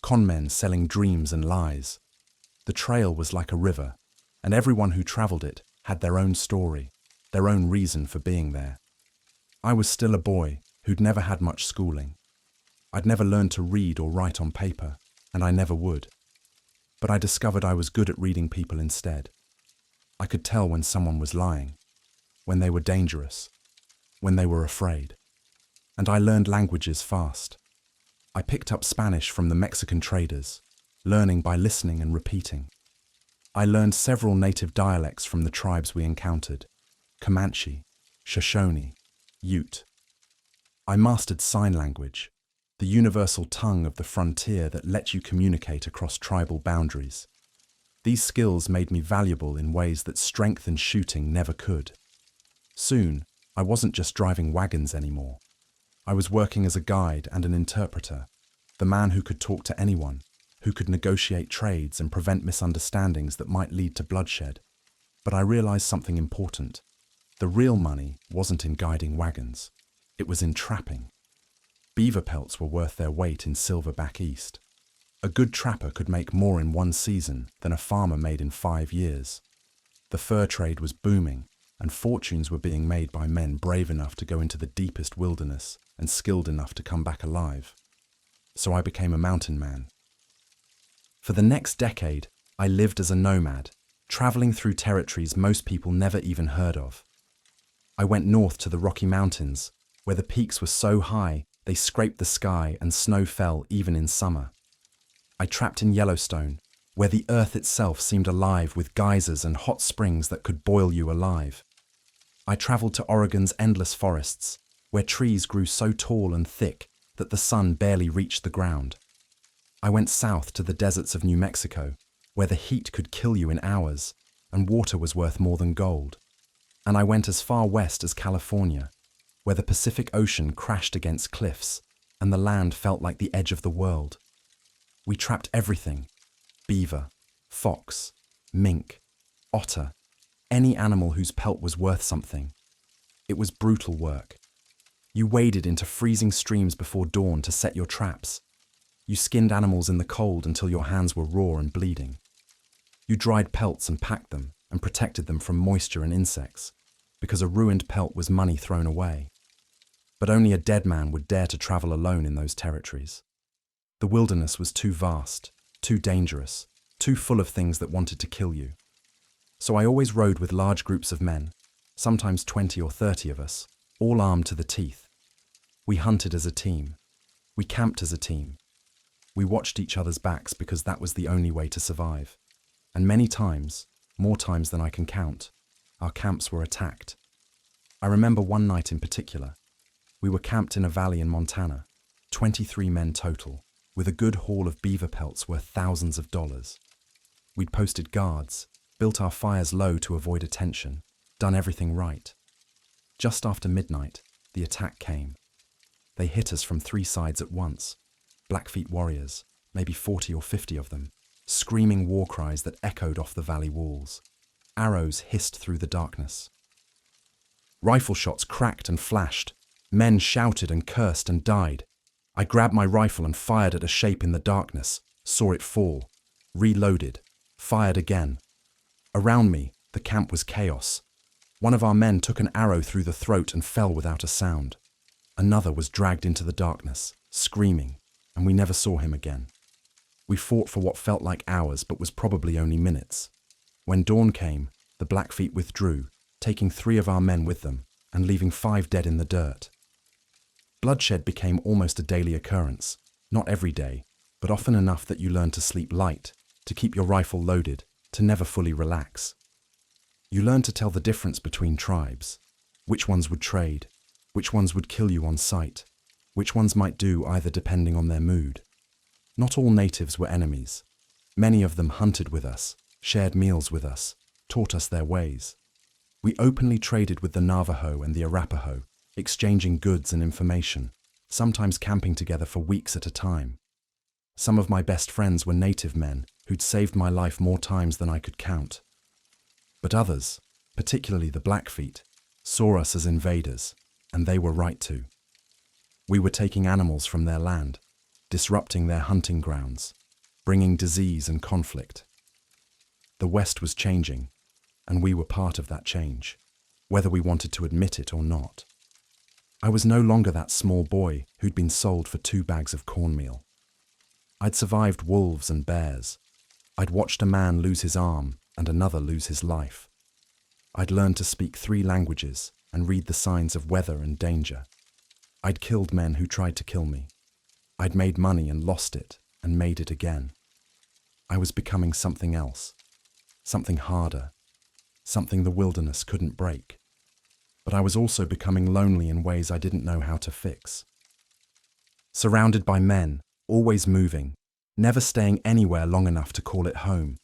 conmen selling dreams and lies. The trail was like a river, and everyone who traveled it had their own story, their own reason for being there. I was still a boy who'd never had much schooling. I'd never learned to read or write on paper, and I never would. But I discovered I was good at reading people instead. I could tell when someone was lying, when they were dangerous, when they were afraid. And I learned languages fast. I picked up Spanish from the Mexican traders, learning by listening and repeating. I learned several native dialects from the tribes we encountered: Comanche, Shoshone, Ute. I mastered sign language, the universal tongue of the frontier that let you communicate across tribal boundaries. These skills made me valuable in ways that strength and shooting never could. Soon, I wasn't just driving wagons anymore. I was working as a guide and an interpreter, the man who could talk to anyone, who could negotiate trades and prevent misunderstandings that might lead to bloodshed. But I realized something important. The real money wasn't in guiding wagons. It was in trapping. Beaver pelts were worth their weight in silver back east. A good trapper could make more in one season than a farmer made in 5 years. The fur trade was booming, and fortunes were being made by men brave enough to go into the deepest wilderness and skilled enough to come back alive. So I became a mountain man. For the next decade, I lived as a nomad, traveling through territories most people never even heard of. I went north to the Rocky Mountains, where the peaks were so high they scraped the sky and snow fell even in summer. I trapped in Yellowstone, where the earth itself seemed alive with geysers and hot springs that could boil you alive. I traveled to Oregon's endless forests, where trees grew so tall and thick that the sun barely reached the ground. I went south to the deserts of New Mexico, where the heat could kill you in hours, and water was worth more than gold. And I went as far west as California, where the Pacific Ocean crashed against cliffs, and the land felt like the edge of the world. We trapped everything: beaver, fox, mink, otter, any animal whose pelt was worth something. It was brutal work. You waded into freezing streams before dawn to set your traps. You skinned animals in the cold until your hands were raw and bleeding. You dried pelts and packed them and protected them from moisture and insects, because a ruined pelt was money thrown away. But only a dead man would dare to travel alone in those territories. The wilderness was too vast, too dangerous, too full of things that wanted to kill you. So I always rode with large groups of men, sometimes 20 or 30 of us, all armed to the teeth. We hunted as a team. We camped as a team. We watched each other's backs because that was the only way to survive. And many times, more times than I can count, our camps were attacked. I remember one night in particular. We were camped in a valley in Montana, 23 men total, with a good haul of beaver pelts worth thousands of dollars. We'd posted guards, built our fires low to avoid attention, done everything right. Just after midnight, the attack came. They hit us from 3 sides at once. Blackfeet warriors, maybe 40 or 50 of them, screaming war cries that echoed off the valley walls. Arrows hissed through the darkness. Rifle shots cracked and flashed. Men shouted and cursed and died. I grabbed my rifle and fired at a shape in the darkness, saw it fall, reloaded, fired again. Around me, the camp was chaos. One of our men took an arrow through the throat and fell without a sound. Another was dragged into the darkness, screaming, and we never saw him again. We fought for what felt like hours but was probably only minutes. When dawn came, the Blackfeet withdrew, taking 3 of our men with them and leaving 5 dead in the dirt. Bloodshed became almost a daily occurrence, not every day, but often enough that you learn to sleep light, to keep your rifle loaded, to never fully relax. You learn to tell the difference between tribes, which ones would trade, which ones would kill you on sight, which ones might do either depending on their mood. Not all natives were enemies. Many of them hunted with us, shared meals with us, taught us their ways. We openly traded with the Navajo and the Arapaho, exchanging goods and information, sometimes camping together for weeks at a time. Some of my best friends were native men who'd saved my life more times than I could count. But others, particularly the Blackfeet, saw us as invaders, and they were right to. We were taking animals from their land, disrupting their hunting grounds, bringing disease and conflict. The West was changing, and we were part of that change, whether we wanted to admit it or not. I was no longer that small boy who'd been sold for 2 bags of cornmeal. I'd survived wolves and bears. I'd watched a man lose his arm and another lose his life. I'd learned to speak 3 languages and read the signs of weather and danger. I'd killed men who tried to kill me. I'd made money and lost it and made it again. I was becoming something else, something harder, something the wilderness couldn't break. But I was also becoming lonely in ways I didn't know how to fix. Surrounded by men, always moving, never staying anywhere long enough to call it home.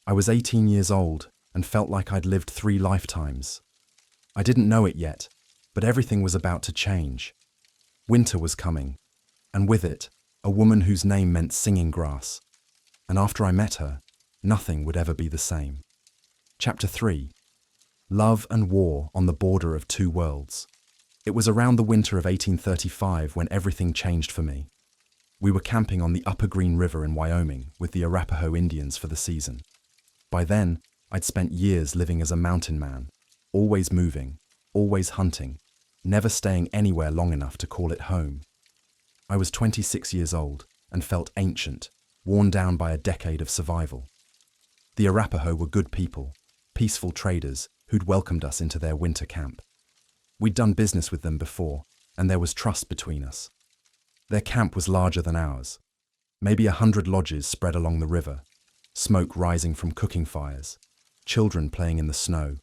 I was 18 years old and felt like I'd lived 3 lifetimes. I didn't know it yet, but everything was about to change. Winter was coming, and with it, a woman whose name meant singing grass. And after I met her, nothing would ever be the same. Chapter 3. Love and War on the Border of 2 Worlds. It was around the winter of 1835 when everything changed for me. We were camping on the Upper Green River in Wyoming with the Arapaho Indians for the season. By then, I'd spent years living as a mountain man, always moving, always hunting, never staying anywhere long enough to call it home. I was 26 years old and felt ancient, worn down by a decade of survival. The Arapaho were good people, peaceful traders who'd welcomed us into their winter camp. We'd done business with them before, and there was trust between us. Their camp was larger than ours, maybe 100 lodges spread along the river, smoke rising from cooking fires, children playing in the snow,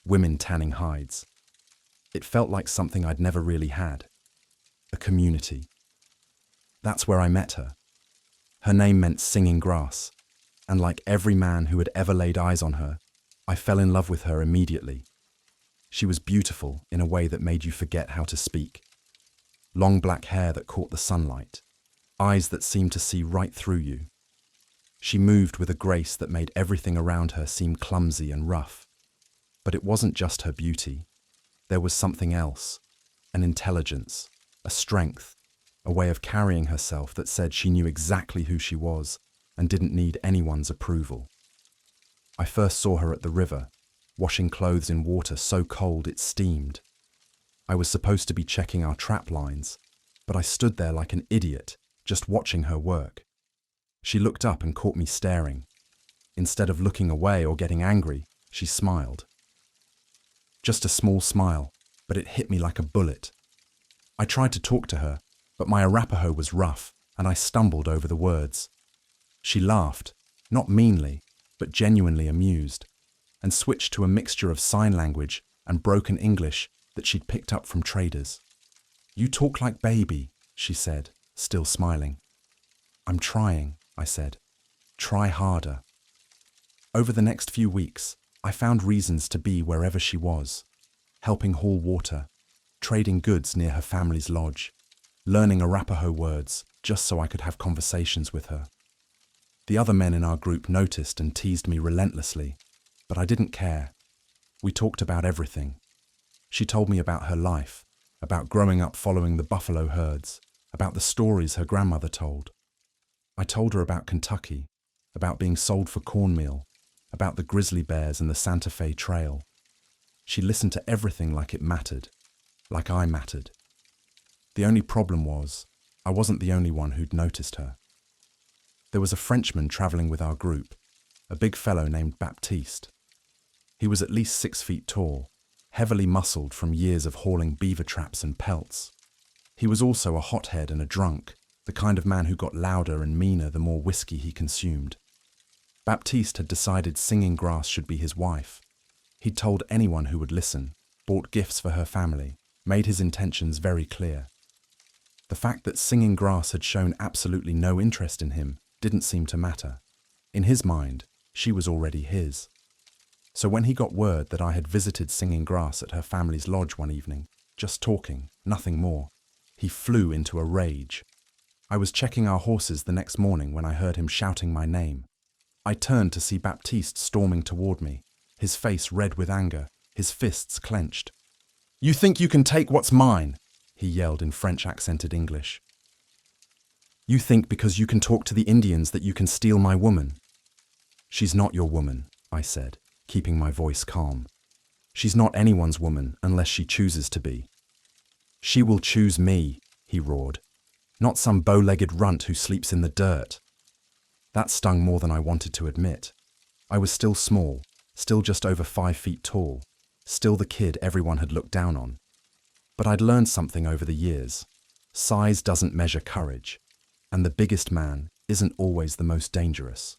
women tanning hides. It felt like something I'd never really had, a community. That's where I met her. Her name meant singing grass, and like every man who had ever laid eyes on her, I fell in love with her immediately. She was beautiful in a way that made you forget how to speak. Long black hair that caught the sunlight, eyes that seemed to see right through you. She moved with a grace that made everything around her seem clumsy and rough. But it wasn't just her beauty. There was something else, an intelligence, a strength, a way of carrying herself that said she knew exactly who she was and didn't need anyone's approval. I first saw her at the river, washing clothes in water so cold it steamed. I was supposed to be checking our trap lines, but I stood there like an idiot, just watching her work. She looked up and caught me staring. Instead of looking away or getting angry, she smiled. Just a small smile, but it hit me like a bullet. I tried to talk to her, but my Arapaho was rough, and I stumbled over the words. She laughed, not meanly, but genuinely amused, and switched to a mixture of sign language and broken English that she'd picked up from traders. "You talk like baby," she said, still smiling. "I'm trying," I said. "Try harder." Over the next few weeks, I found reasons to be wherever she was, helping haul water, trading goods near her family's lodge, learning Arapaho words just so I could have conversations with her. The other men in our group noticed and teased me relentlessly, but I didn't care. We talked about everything. She told me about her life, about growing up following the buffalo herds, about the stories her grandmother told. I told her about Kentucky, about being sold for cornmeal, about the grizzly bears and the Santa Fe Trail. She listened to everything like it mattered, like I mattered. The only problem was, I wasn't the only one who'd noticed her. There was a Frenchman traveling with our group, a big fellow named Baptiste. He was at least 6 feet tall, heavily muscled from years of hauling beaver traps and pelts. He was also a hothead and a drunk, the kind of man who got louder and meaner the more whiskey he consumed. Baptiste had decided Singing Grass should be his wife. He'd told anyone who would listen, bought gifts for her family, made his intentions very clear. The fact that Singing Grass had shown absolutely no interest in him didn't seem to matter. In his mind, she was already his. So when he got word that I had visited Singing Grass at her family's lodge one evening, just talking, nothing more, he flew into a rage. I was checking our horses the next morning when I heard him shouting my name. I turned to see Baptiste storming toward me, his face red with anger, his fists clenched. "You think you can take what's mine?" he yelled in French-accented English. "You think because you can talk to the Indians that you can steal my woman?" "She's not your woman," I said, keeping my voice calm. "She's not anyone's woman unless she chooses to be." "She will choose me," he roared. "Not some bow-legged runt who sleeps in the dirt." That stung more than I wanted to admit. I was still small, still just over 5 feet tall, still the kid everyone had looked down on. But I'd learned something over the years. Size doesn't measure courage, and the biggest man isn't always the most dangerous.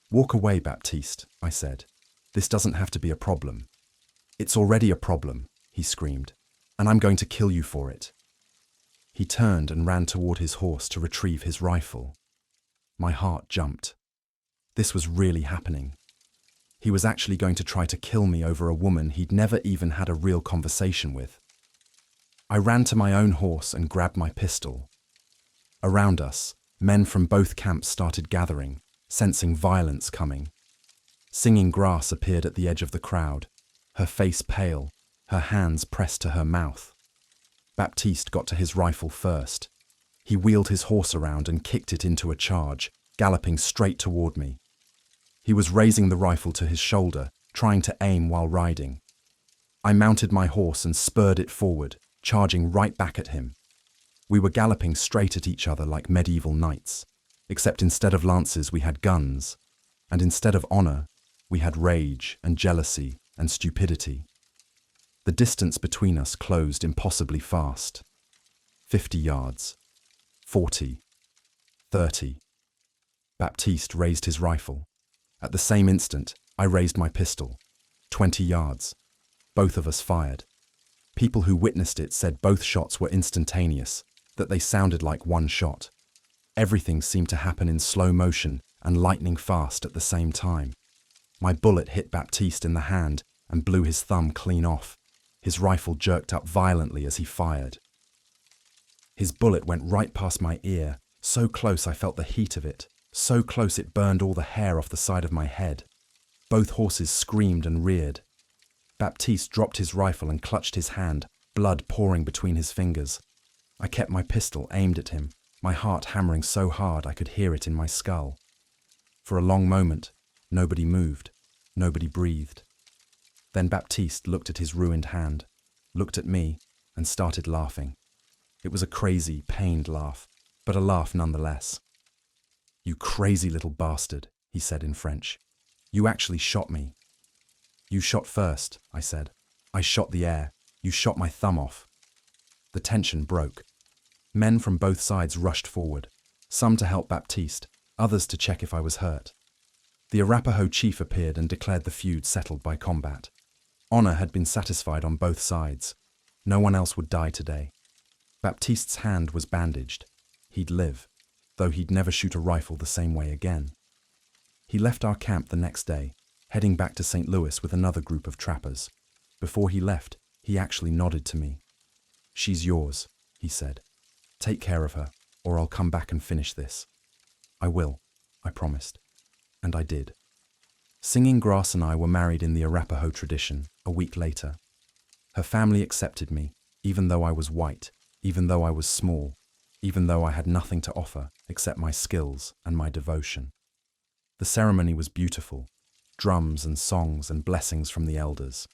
"Walk away, Baptiste," I said. "This doesn't have to be a problem." "It's already a problem," he screamed, "and I'm going to kill you for it." He turned and ran toward his horse to retrieve his rifle. My heart jumped. This was really happening. He was actually going to try to kill me over a woman he'd never even had a real conversation with. I ran to my own horse and grabbed my pistol. Around us, men from both camps started gathering, sensing violence coming. Singing Grass appeared at the edge of the crowd, her face pale, her hands pressed to her mouth. Baptiste got to his rifle first. He wheeled his horse around and kicked it into a charge, galloping straight toward me. He was raising the rifle to his shoulder, trying to aim while riding. I mounted my horse and spurred it forward, charging right back at him. We were galloping straight at each other like medieval knights, except instead of lances we had guns, and instead of honor, we had rage and jealousy and stupidity. The distance between us closed impossibly fast. 50 yards. 40. 30. Baptiste raised his rifle. At the same instant, I raised my pistol. 20 yards. Both of us fired. People who witnessed it said both shots were instantaneous, that they sounded like one shot. Everything seemed to happen in slow motion and lightning fast at the same time. My bullet hit Baptiste in the hand and blew his thumb clean off. His rifle jerked up violently as he fired. His bullet went right past my ear, so close I felt the heat of it, so close it burned all the hair off the side of my head. Both horses screamed and reared. Baptiste dropped his rifle and clutched his hand, blood pouring between his fingers. I kept my pistol aimed at him, my heart hammering so hard I could hear it in my skull. For a long moment, nobody moved, nobody breathed. Then Baptiste looked at his ruined hand, looked at me, and started laughing. It was a crazy, pained laugh, but a laugh nonetheless. "You crazy little bastard," he said in French. "You actually shot me." "You shot first," I said. "I shot the air. You shot my thumb off." The tension broke. Men from both sides rushed forward, some to help Baptiste, others to check if I was hurt. The Arapaho chief appeared and declared the feud settled by combat. Honor had been satisfied on both sides. No one else would die today. Baptiste's hand was bandaged. He'd live, though he'd never shoot a rifle the same way again. He left our camp the next day, heading back to St. Louis with another group of trappers. Before he left, he actually nodded to me. "She's yours," he said. "Take care of her, or I'll come back and finish this." "I will." I promised. And I did. Singing Grass and I were married in the Arapaho tradition a week later. Her family accepted me, even though I was white, even though I was small, even though I had nothing to offer except my skills and my devotion. The ceremony was beautiful, drums and songs and blessings from the elders.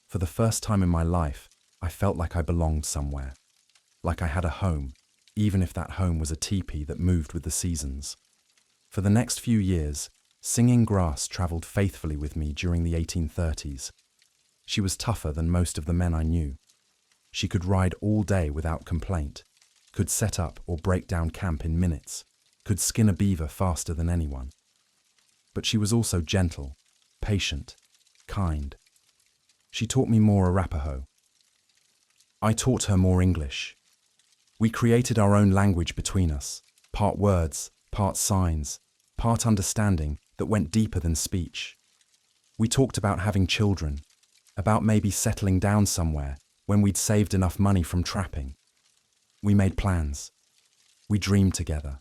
For the first time in my life, I felt like I belonged somewhere, like I had a home, even if that home was a teepee that moved with the seasons. For the next few years, Singing Grass traveled faithfully with me during the 1830s. She was tougher than most of the men I knew. She could ride all day without complaint, could set up or break down camp in minutes, could skin a beaver faster than anyone. But she was also gentle, patient, kind. She taught me more Arapaho. I taught her more English. We created our own language between us, part words, part signs, part understanding that went deeper than speech. We talked about having children, about maybe settling down somewhere when we'd saved enough money from trapping. We made plans. We dreamed together.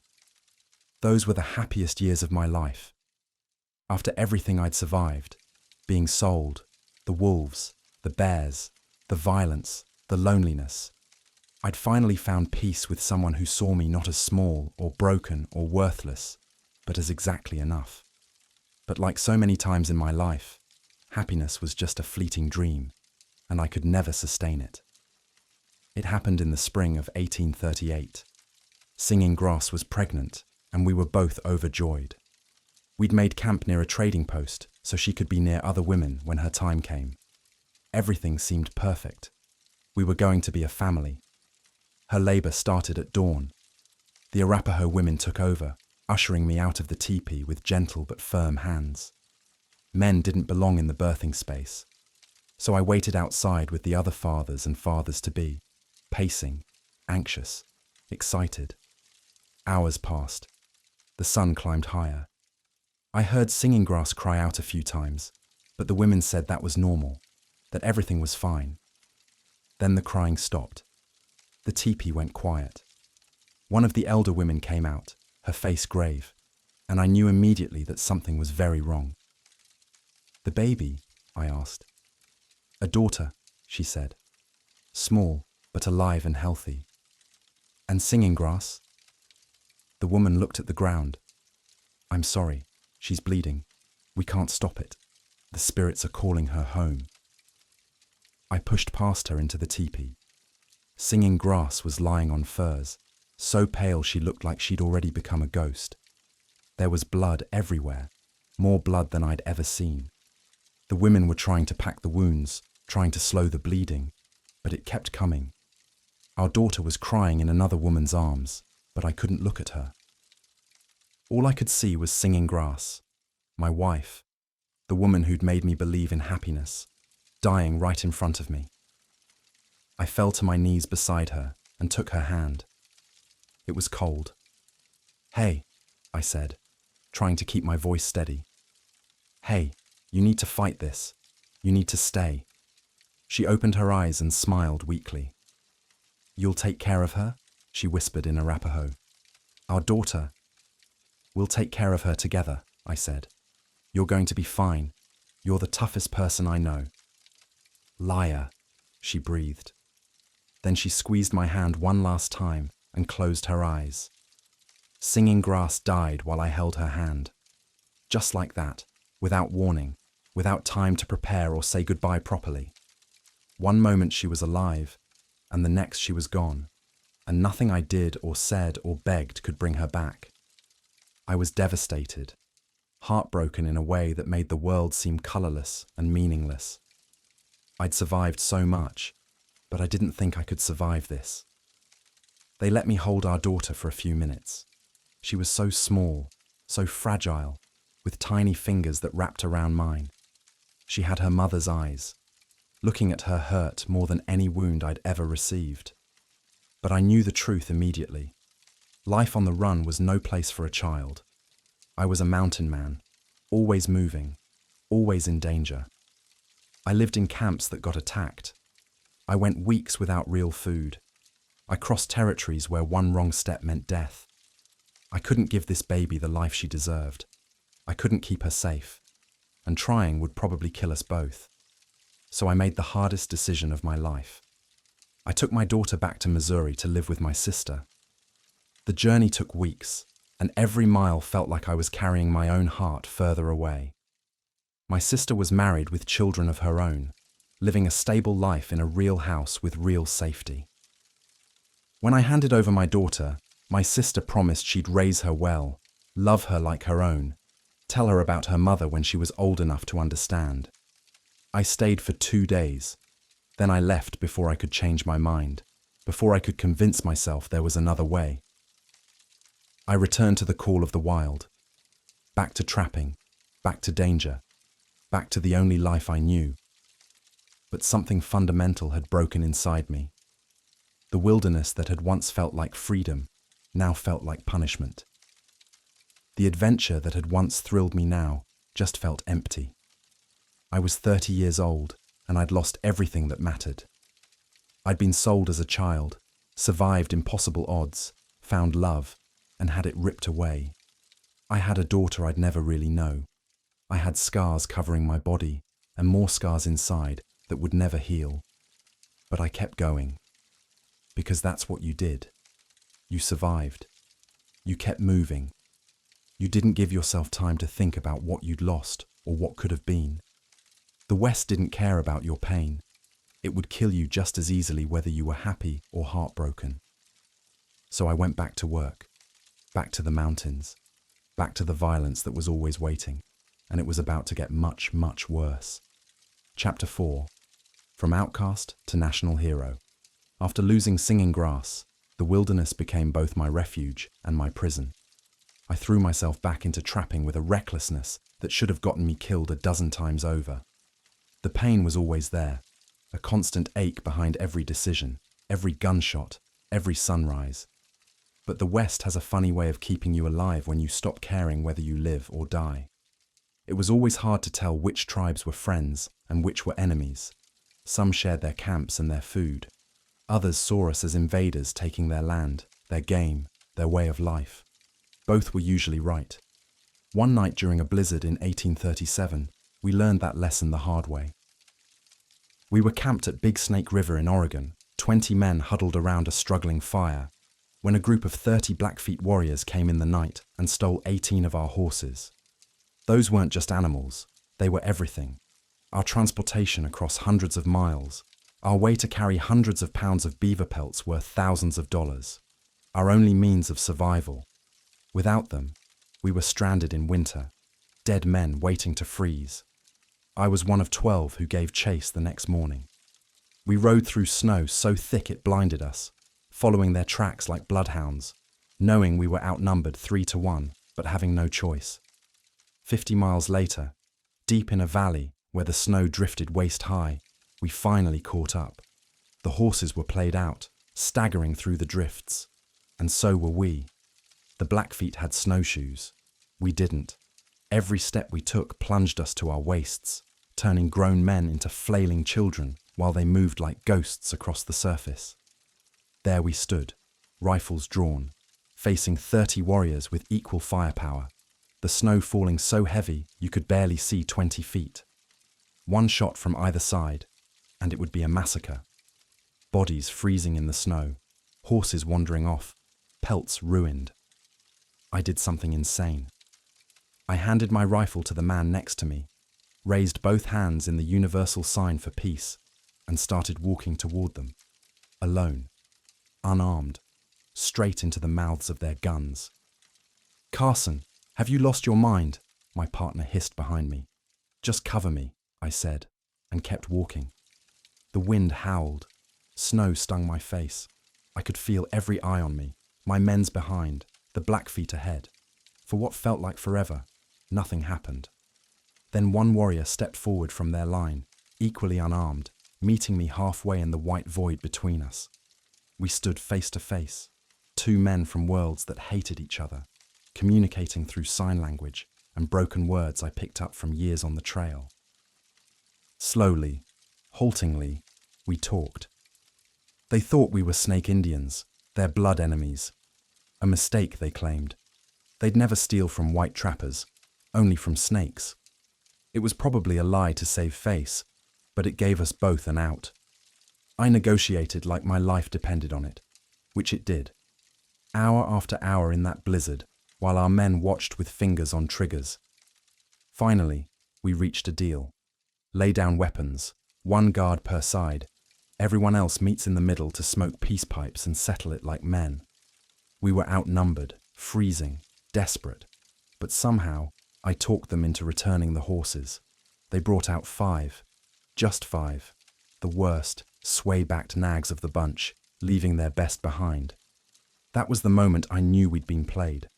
Those were the happiest years of my life. After everything I'd survived, being sold, the wolves, the bears, the violence, the loneliness, I'd finally found peace with someone who saw me not as small or broken or worthless, but as exactly enough. But like so many times in my life, happiness was just a fleeting dream, and I could never sustain it. It happened in the spring of 1838. Singing Grass was pregnant, and we were both overjoyed. We'd made camp near a trading post so she could be near other women when her time came. Everything seemed perfect. We were going to be a family. Her labor started at dawn. The Arapaho women took over, ushering me out of the teepee with gentle but firm hands. Men didn't belong in the birthing space, so I waited outside with the other fathers and fathers-to-be, pacing, anxious, excited. Hours passed. The sun climbed higher. I heard Singing Grass cry out a few times, but the women said that was normal, that everything was fine. Then the crying stopped. The teepee went quiet. One of the elder women came out, her face grave, and I knew immediately that something was very wrong. "The baby?" I asked. "A daughter," she said. "Small, but alive and healthy." "And Singing Grass?" The woman looked at the ground. "I'm sorry, she's bleeding. We can't stop it. The spirits are calling her home." I pushed past her into the teepee. Singing Grass was lying on furs, so pale she looked like she'd already become a ghost. There was blood everywhere, more blood than I'd ever seen. The women were trying to pack the wounds, trying to slow the bleeding, but it kept coming. Our daughter was crying in another woman's arms, but I couldn't look at her. All I could see was Singing Grass, my wife, the woman who'd made me believe in happiness, dying right in front of me. I fell to my knees beside her and took her hand. It was cold. "Hey," I said, trying to keep my voice steady. "Hey, you need to fight this. You need to stay." She opened her eyes and smiled weakly. "You'll take care of her?" she whispered in Arapaho. "Our daughter." "We'll take care of her together," I said. "You're going to be fine. You're the toughest person I know." "Liar," she breathed. Then she squeezed my hand one last time and closed her eyes. Singing Grass died while I held her hand. Just like that, without warning, without time to prepare or say goodbye properly. One moment she was alive, and the next she was gone, and nothing I did or said or begged could bring her back. I was devastated, heartbroken in a way that made the world seem colorless and meaningless. I'd survived so much, but I didn't think I could survive this. They let me hold our daughter for a few minutes. She was so small, so fragile, with tiny fingers that wrapped around mine. She had her mother's eyes. Looking at her hurt more than any wound I'd ever received. But I knew the truth immediately. Life on the run was no place for a child. I was a mountain man, always moving, always in danger. I lived in camps that got attacked. I went weeks without real food. I crossed territories where one wrong step meant death. I couldn't give this baby the life she deserved. I couldn't keep her safe, and trying would probably kill us both. So I made the hardest decision of my life. I took my daughter back to Missouri to live with my sister. The journey took weeks, and every mile felt like I was carrying my own heart further away. My sister was married with children of her own, living a stable life in a real house with real safety. When I handed over my daughter, my sister promised she'd raise her well, love her like her own, tell her about her mother when she was old enough to understand. I stayed for 2 days. Then I left before I could change my mind, before I could convince myself there was another way. I returned to the call of the wild, back to trapping, back to danger, back to the only life I knew. But something fundamental had broken inside me. The wilderness that had once felt like freedom now felt like punishment. The adventure that had once thrilled me now just felt empty. I was 30 years old, and I'd lost everything that mattered. I'd been sold as a child, survived impossible odds, found love, and had it ripped away. I had a daughter I'd never really know. I had scars covering my body, and more scars inside that would never heal. But I kept going. Because that's what you did. You survived. You kept moving. You didn't give yourself time to think about what you'd lost or what could have been. The West didn't care about your pain. It would kill you just as easily whether you were happy or heartbroken. So I went back to work, back to the mountains, back to the violence that was always waiting, and it was about to get much, much worse. Chapter 4. From outcast to national hero. After losing singing grass, the wilderness became both my refuge and my prison. I threw myself back into trapping with a recklessness that should have gotten me killed a dozen times over. The pain was always there, a constant ache behind every decision, every gunshot, every sunrise. But the West has a funny way of keeping you alive when you stop caring whether you live or die. It was always hard to tell which tribes were friends and which were enemies. Some shared their camps and their food. Others saw us as invaders taking their land, their game, their way of life. Both were usually right. One night during a blizzard in 1837, we learned that lesson the hard way. We were camped at Big Snake River in Oregon, 20 men huddled around a struggling fire, when a group of 30 Blackfeet warriors came in the night and stole 18 of our horses. Those weren't just animals, they were everything. Our transportation across hundreds of miles, our way to carry hundreds of pounds of beaver pelts worth thousands of dollars, our only means of survival. Without them, we were stranded in winter, dead men waiting to freeze. I was one of 12 who gave chase the next morning. We rode through snow so thick it blinded us, following their tracks like bloodhounds, knowing we were outnumbered 3-1, but having no choice. 50 miles later, deep in a valley where the snow drifted waist-high, we finally caught up. The horses were played out, staggering through the drifts. And so were we. The Blackfeet had snowshoes. We didn't. Every step we took plunged us to our waists, turning grown men into flailing children while they moved like ghosts across the surface. There we stood, rifles drawn, facing 30 warriors with equal firepower, the snow falling so heavy you could barely see 20 feet. One shot from either side, and it would be a massacre. Bodies freezing in the snow, horses wandering off, pelts ruined. I did something insane. I handed my rifle to the man next to me, raised both hands in the universal sign for peace, and started walking toward them, alone, unarmed, straight into the mouths of their guns. "Carson, have you lost your mind?" my partner hissed behind me. "Just cover me," I said, and kept walking. The wind howled. Snow stung my face. I could feel every eye on me, my men's behind, the Blackfeet ahead. For what felt like forever, nothing happened. Then one warrior stepped forward from their line, equally unarmed, meeting me halfway in the white void between us. We stood face to face, two men from worlds that hated each other, communicating through sign language and broken words I picked up from years on the trail. Slowly, haltingly, we talked. They thought we were Snake Indians, their blood enemies. A mistake, they claimed. They'd never steal from white trappers, only from snakes. It was probably a lie to save face, but it gave us both an out. I negotiated like my life depended on it, which it did. Hour after hour in that blizzard, while our men watched with fingers on triggers. Finally, we reached a deal. Lay down weapons, 1 guard per side. Everyone else meets in the middle to smoke peace pipes and settle it like men. We were outnumbered, freezing, desperate, but somehow I talked them into returning the horses. They brought out 5, just 5, the worst, sway-backed nags of the bunch, leaving their best behind. That was the moment I knew we'd been played.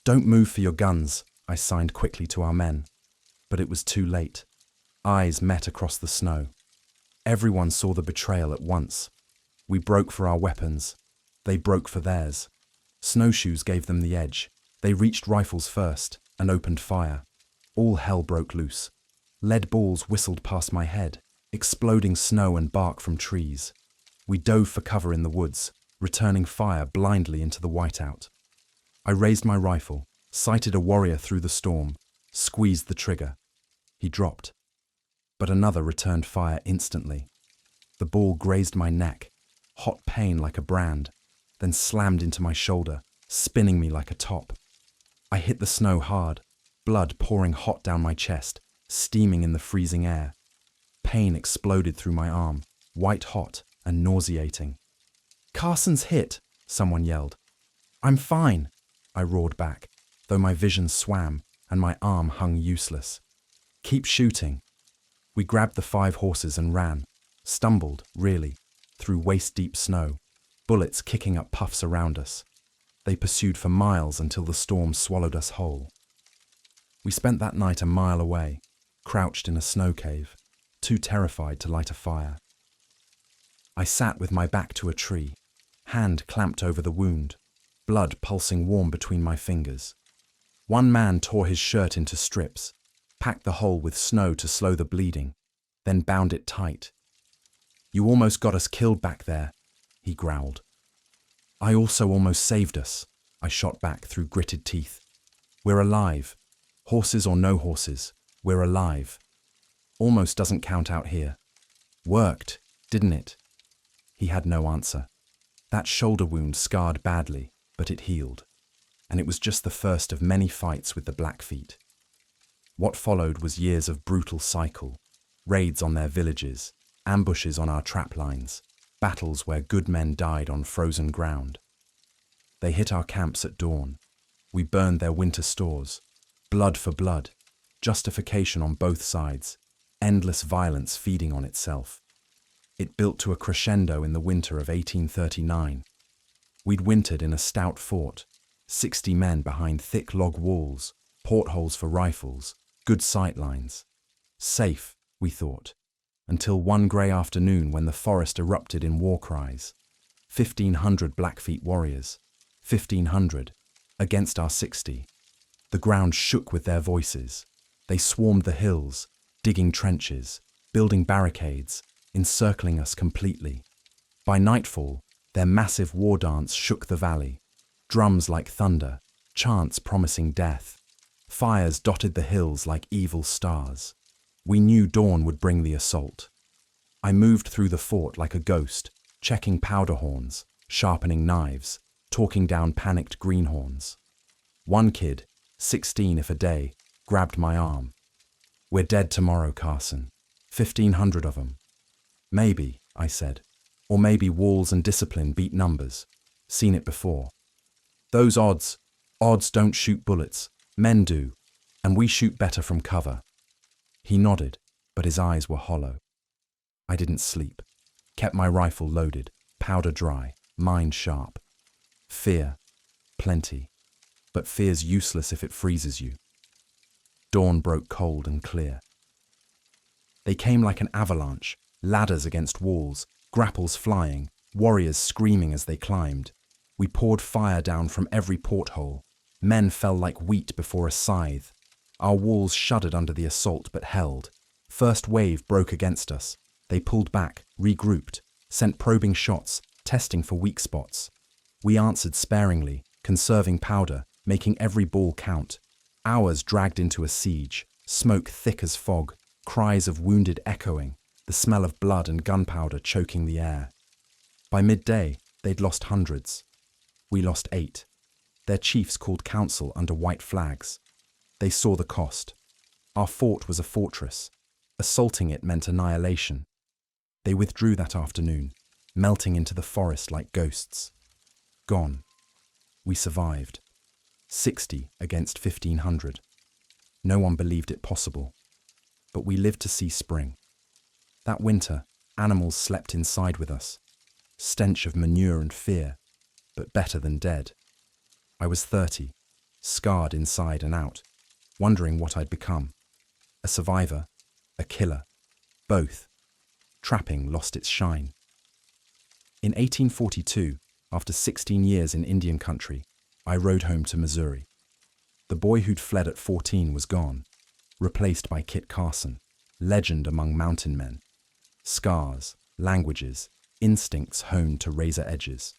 "Don't move for your guns," I signed quickly to our men. But it was too late. Eyes met across the snow. Everyone saw the betrayal at once. We broke for our weapons. They broke for theirs. Snowshoes gave them the edge. They reached rifles first and opened fire. All hell broke loose. Lead balls whistled past my head, exploding snow and bark from trees. We dove for cover in the woods, returning fire blindly into the whiteout. I raised my rifle, sighted a warrior through the storm, squeezed the trigger. He dropped. But another returned fire instantly. The ball grazed my neck, hot pain like a brand, then slammed into my shoulder, spinning me like a top. I hit the snow hard, blood pouring hot down my chest, steaming in the freezing air. Pain exploded through my arm, white hot and nauseating. "Carson's hit," someone yelled. "I'm fine," I roared back, though my vision swam and my arm hung useless. "Keep shooting." We grabbed the 5 horses and ran, stumbled, really, through waist-deep snow, bullets kicking up puffs around us. They pursued for miles until the storm swallowed us whole. We spent that night a mile away, crouched in a snow cave, too terrified to light a fire. I sat with my back to a tree, hand clamped over the wound, blood pulsing warm between my fingers. One man tore his shirt into strips, packed the hole with snow to slow the bleeding, then bound it tight. "You almost got us killed back there," he growled. "I also almost saved us," I shot back through gritted teeth. "We're alive. Horses or no horses, we're alive. Almost doesn't count out here. Worked, didn't it?" He had no answer. That shoulder wound scarred badly, but it healed. And it was just the first of many fights with the Blackfeet. What followed was years of brutal cycle, raids on their villages, ambushes on our trap lines, battles where good men died on frozen ground. They hit our camps at dawn. We burned their winter stores. Blood for blood, justification on both sides, endless violence feeding on itself. It built to a crescendo in the winter of 1839. We'd wintered in a stout fort, 60 men behind thick log walls, portholes for rifles, good sight lines. Safe, we thought, until one grey afternoon when the forest erupted in war cries. 1,500 Blackfeet warriors, 1,500, against our 60. The ground shook with their voices. They swarmed the hills, digging trenches, building barricades, encircling us completely. By nightfall, their massive war dance shook the valley. Drums like thunder, chants promising death. Fires dotted the hills like evil stars. We knew dawn would bring the assault. I moved through the fort like a ghost, checking powder horns, sharpening knives, talking down panicked greenhorns. One kid, 16 if a day, grabbed my arm. "We're dead tomorrow, Carson. 1,500 of them." "Maybe," I said. "Or maybe walls and discipline beat numbers. Seen it before. Those odds don't shoot bullets. Men do, and we shoot better from cover." He nodded, but his eyes were hollow. I didn't sleep. Kept my rifle loaded, powder dry, mind sharp. Fear, plenty. But fear's useless if it freezes you. Dawn broke cold and clear. They came like an avalanche, ladders against walls, grapples flying, warriors screaming as they climbed. We poured fire down from every porthole. Men fell like wheat before a scythe. Our walls shuddered under the assault but held. First wave broke against us. They pulled back, regrouped, sent probing shots, testing for weak spots. We answered sparingly, conserving powder, making every ball count. Hours dragged into a siege, smoke thick as fog, cries of wounded echoing, the smell of blood and gunpowder choking the air. By midday, they'd lost hundreds. We lost 8. Their chiefs called council under white flags. They saw the cost. Our fort was a fortress. Assaulting it meant annihilation. They withdrew that afternoon, melting into the forest like ghosts. Gone. We survived. 60 against 1,500. No one believed it possible. But we lived to see spring. That winter, animals slept inside with us. Stench of manure and fear, but better than dead. I was 30, scarred inside and out, wondering what I'd become. A survivor, a killer, both. Trapping lost its shine. In 1842, after 16 years in Indian country, I rode home to Missouri. The boy who'd fled at 14 was gone, replaced by Kit Carson, legend among mountain men. Scars, languages, instincts honed to razor edges.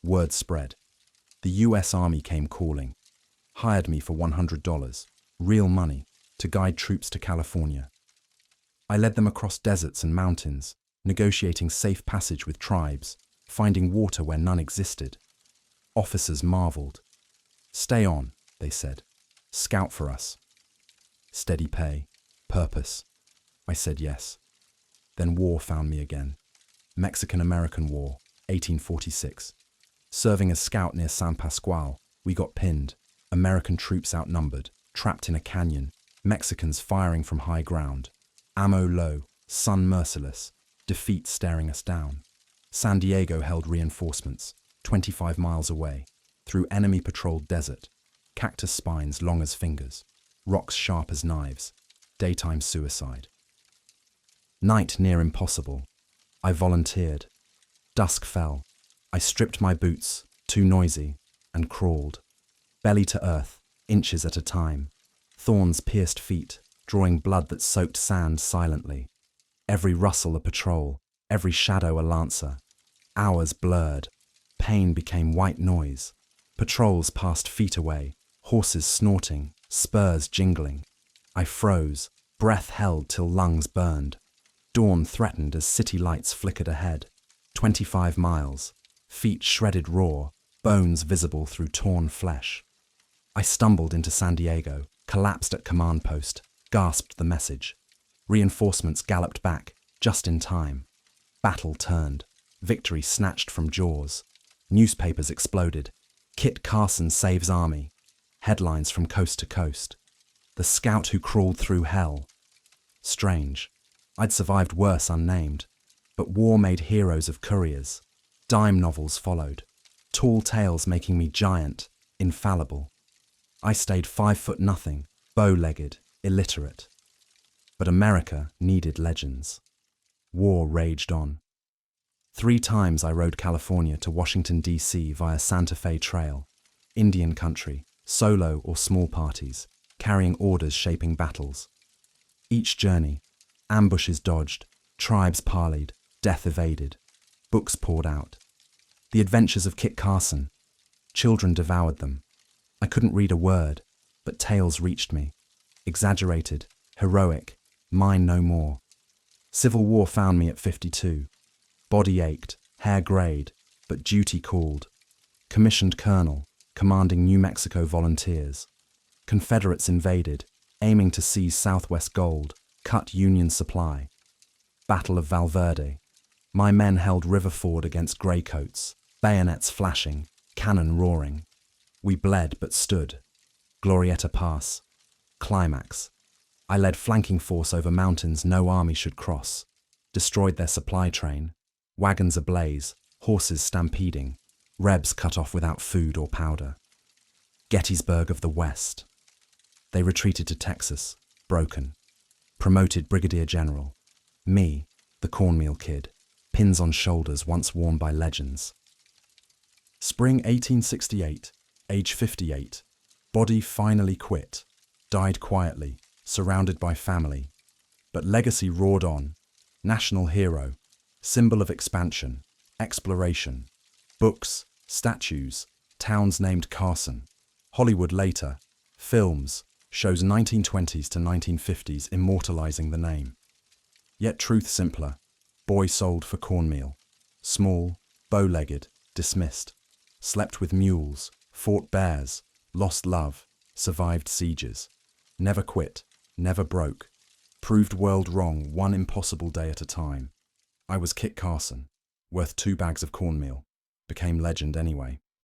Word spread. The US Army came calling, hired me for $100, real money, to guide troops to California. I led them across deserts and mountains, negotiating safe passage with tribes, finding water where none existed. Officers marveled. "Stay on," they said. "Scout for us." Steady pay, purpose. I said yes. Then war found me again. Mexican-American War, 1846. Serving as scout near San Pasqual, we got pinned. American troops outnumbered, trapped in a canyon, Mexicans firing from high ground. Ammo low, sun merciless, defeat staring us down. San Diego held reinforcements, 25 miles away, through enemy-patrolled desert, cactus spines long as fingers, rocks sharp as knives, daytime suicide. Night near impossible. I volunteered. Dusk fell. I stripped my boots, too noisy, and crawled. Belly to earth, inches at a time. Thorns pierced feet, drawing blood that soaked sand silently. Every rustle a patrol, every shadow a lancer. Hours blurred. Pain became white noise. Patrols passed feet away, horses snorting, spurs jingling. I froze, breath held till lungs burned. Dawn threatened as city lights flickered ahead. 25 miles, feet shredded raw, bones visible through torn flesh. I stumbled into San Diego, collapsed at command post, gasped the message. Reinforcements galloped back, just in time. Battle turned, victory snatched from jaws. Newspapers exploded. Kit Carson saves army. Headlines from coast to coast. The scout who crawled through hell. Strange. I'd survived worse unnamed. But war made heroes of couriers. Dime novels followed. Tall tales making me giant, infallible. I stayed 5'0", bow-legged, illiterate. But America needed legends. War raged on. 3 times I rode California to Washington, D.C. via Santa Fe Trail. Indian country, solo or small parties, carrying orders shaping battles. Each journey, ambushes dodged, tribes parleyed, death evaded, books poured out. The adventures of Kit Carson. Children devoured them. I couldn't read a word, but tales reached me. Exaggerated, heroic, mine no more. Civil War found me at 52. Body ached, hair greyed, but duty called. Commissioned colonel, commanding New Mexico volunteers. Confederates invaded, aiming to seize Southwest gold, cut Union supply. Battle of Valverde. My men held river ford against greycoats, bayonets flashing, cannon roaring. We bled but stood. Glorieta Pass. Climax. I led flanking force over mountains no army should cross. Destroyed their supply train. Wagons ablaze, horses stampeding. Rebs cut off without food or powder. Gettysburg of the West. They retreated to Texas, broken. Promoted brigadier general. Me, the Cornmeal kid, pins on shoulders once worn by legends. Spring 1868, age 58. Body finally quit. Died quietly, surrounded by family. But legacy roared on. National hero. Symbol of expansion, exploration. Books, statues, towns named Carson. Hollywood later, films, shows 1920s to 1950s immortalizing the name. Yet truth simpler. Boy sold for cornmeal. Small, bow-legged, dismissed. Slept with mules, fought bears, lost love, survived sieges. Never quit, never broke. Proved world wrong one impossible day at a time. I was Kit Carson, worth 2 bags of cornmeal. Became legend anyway.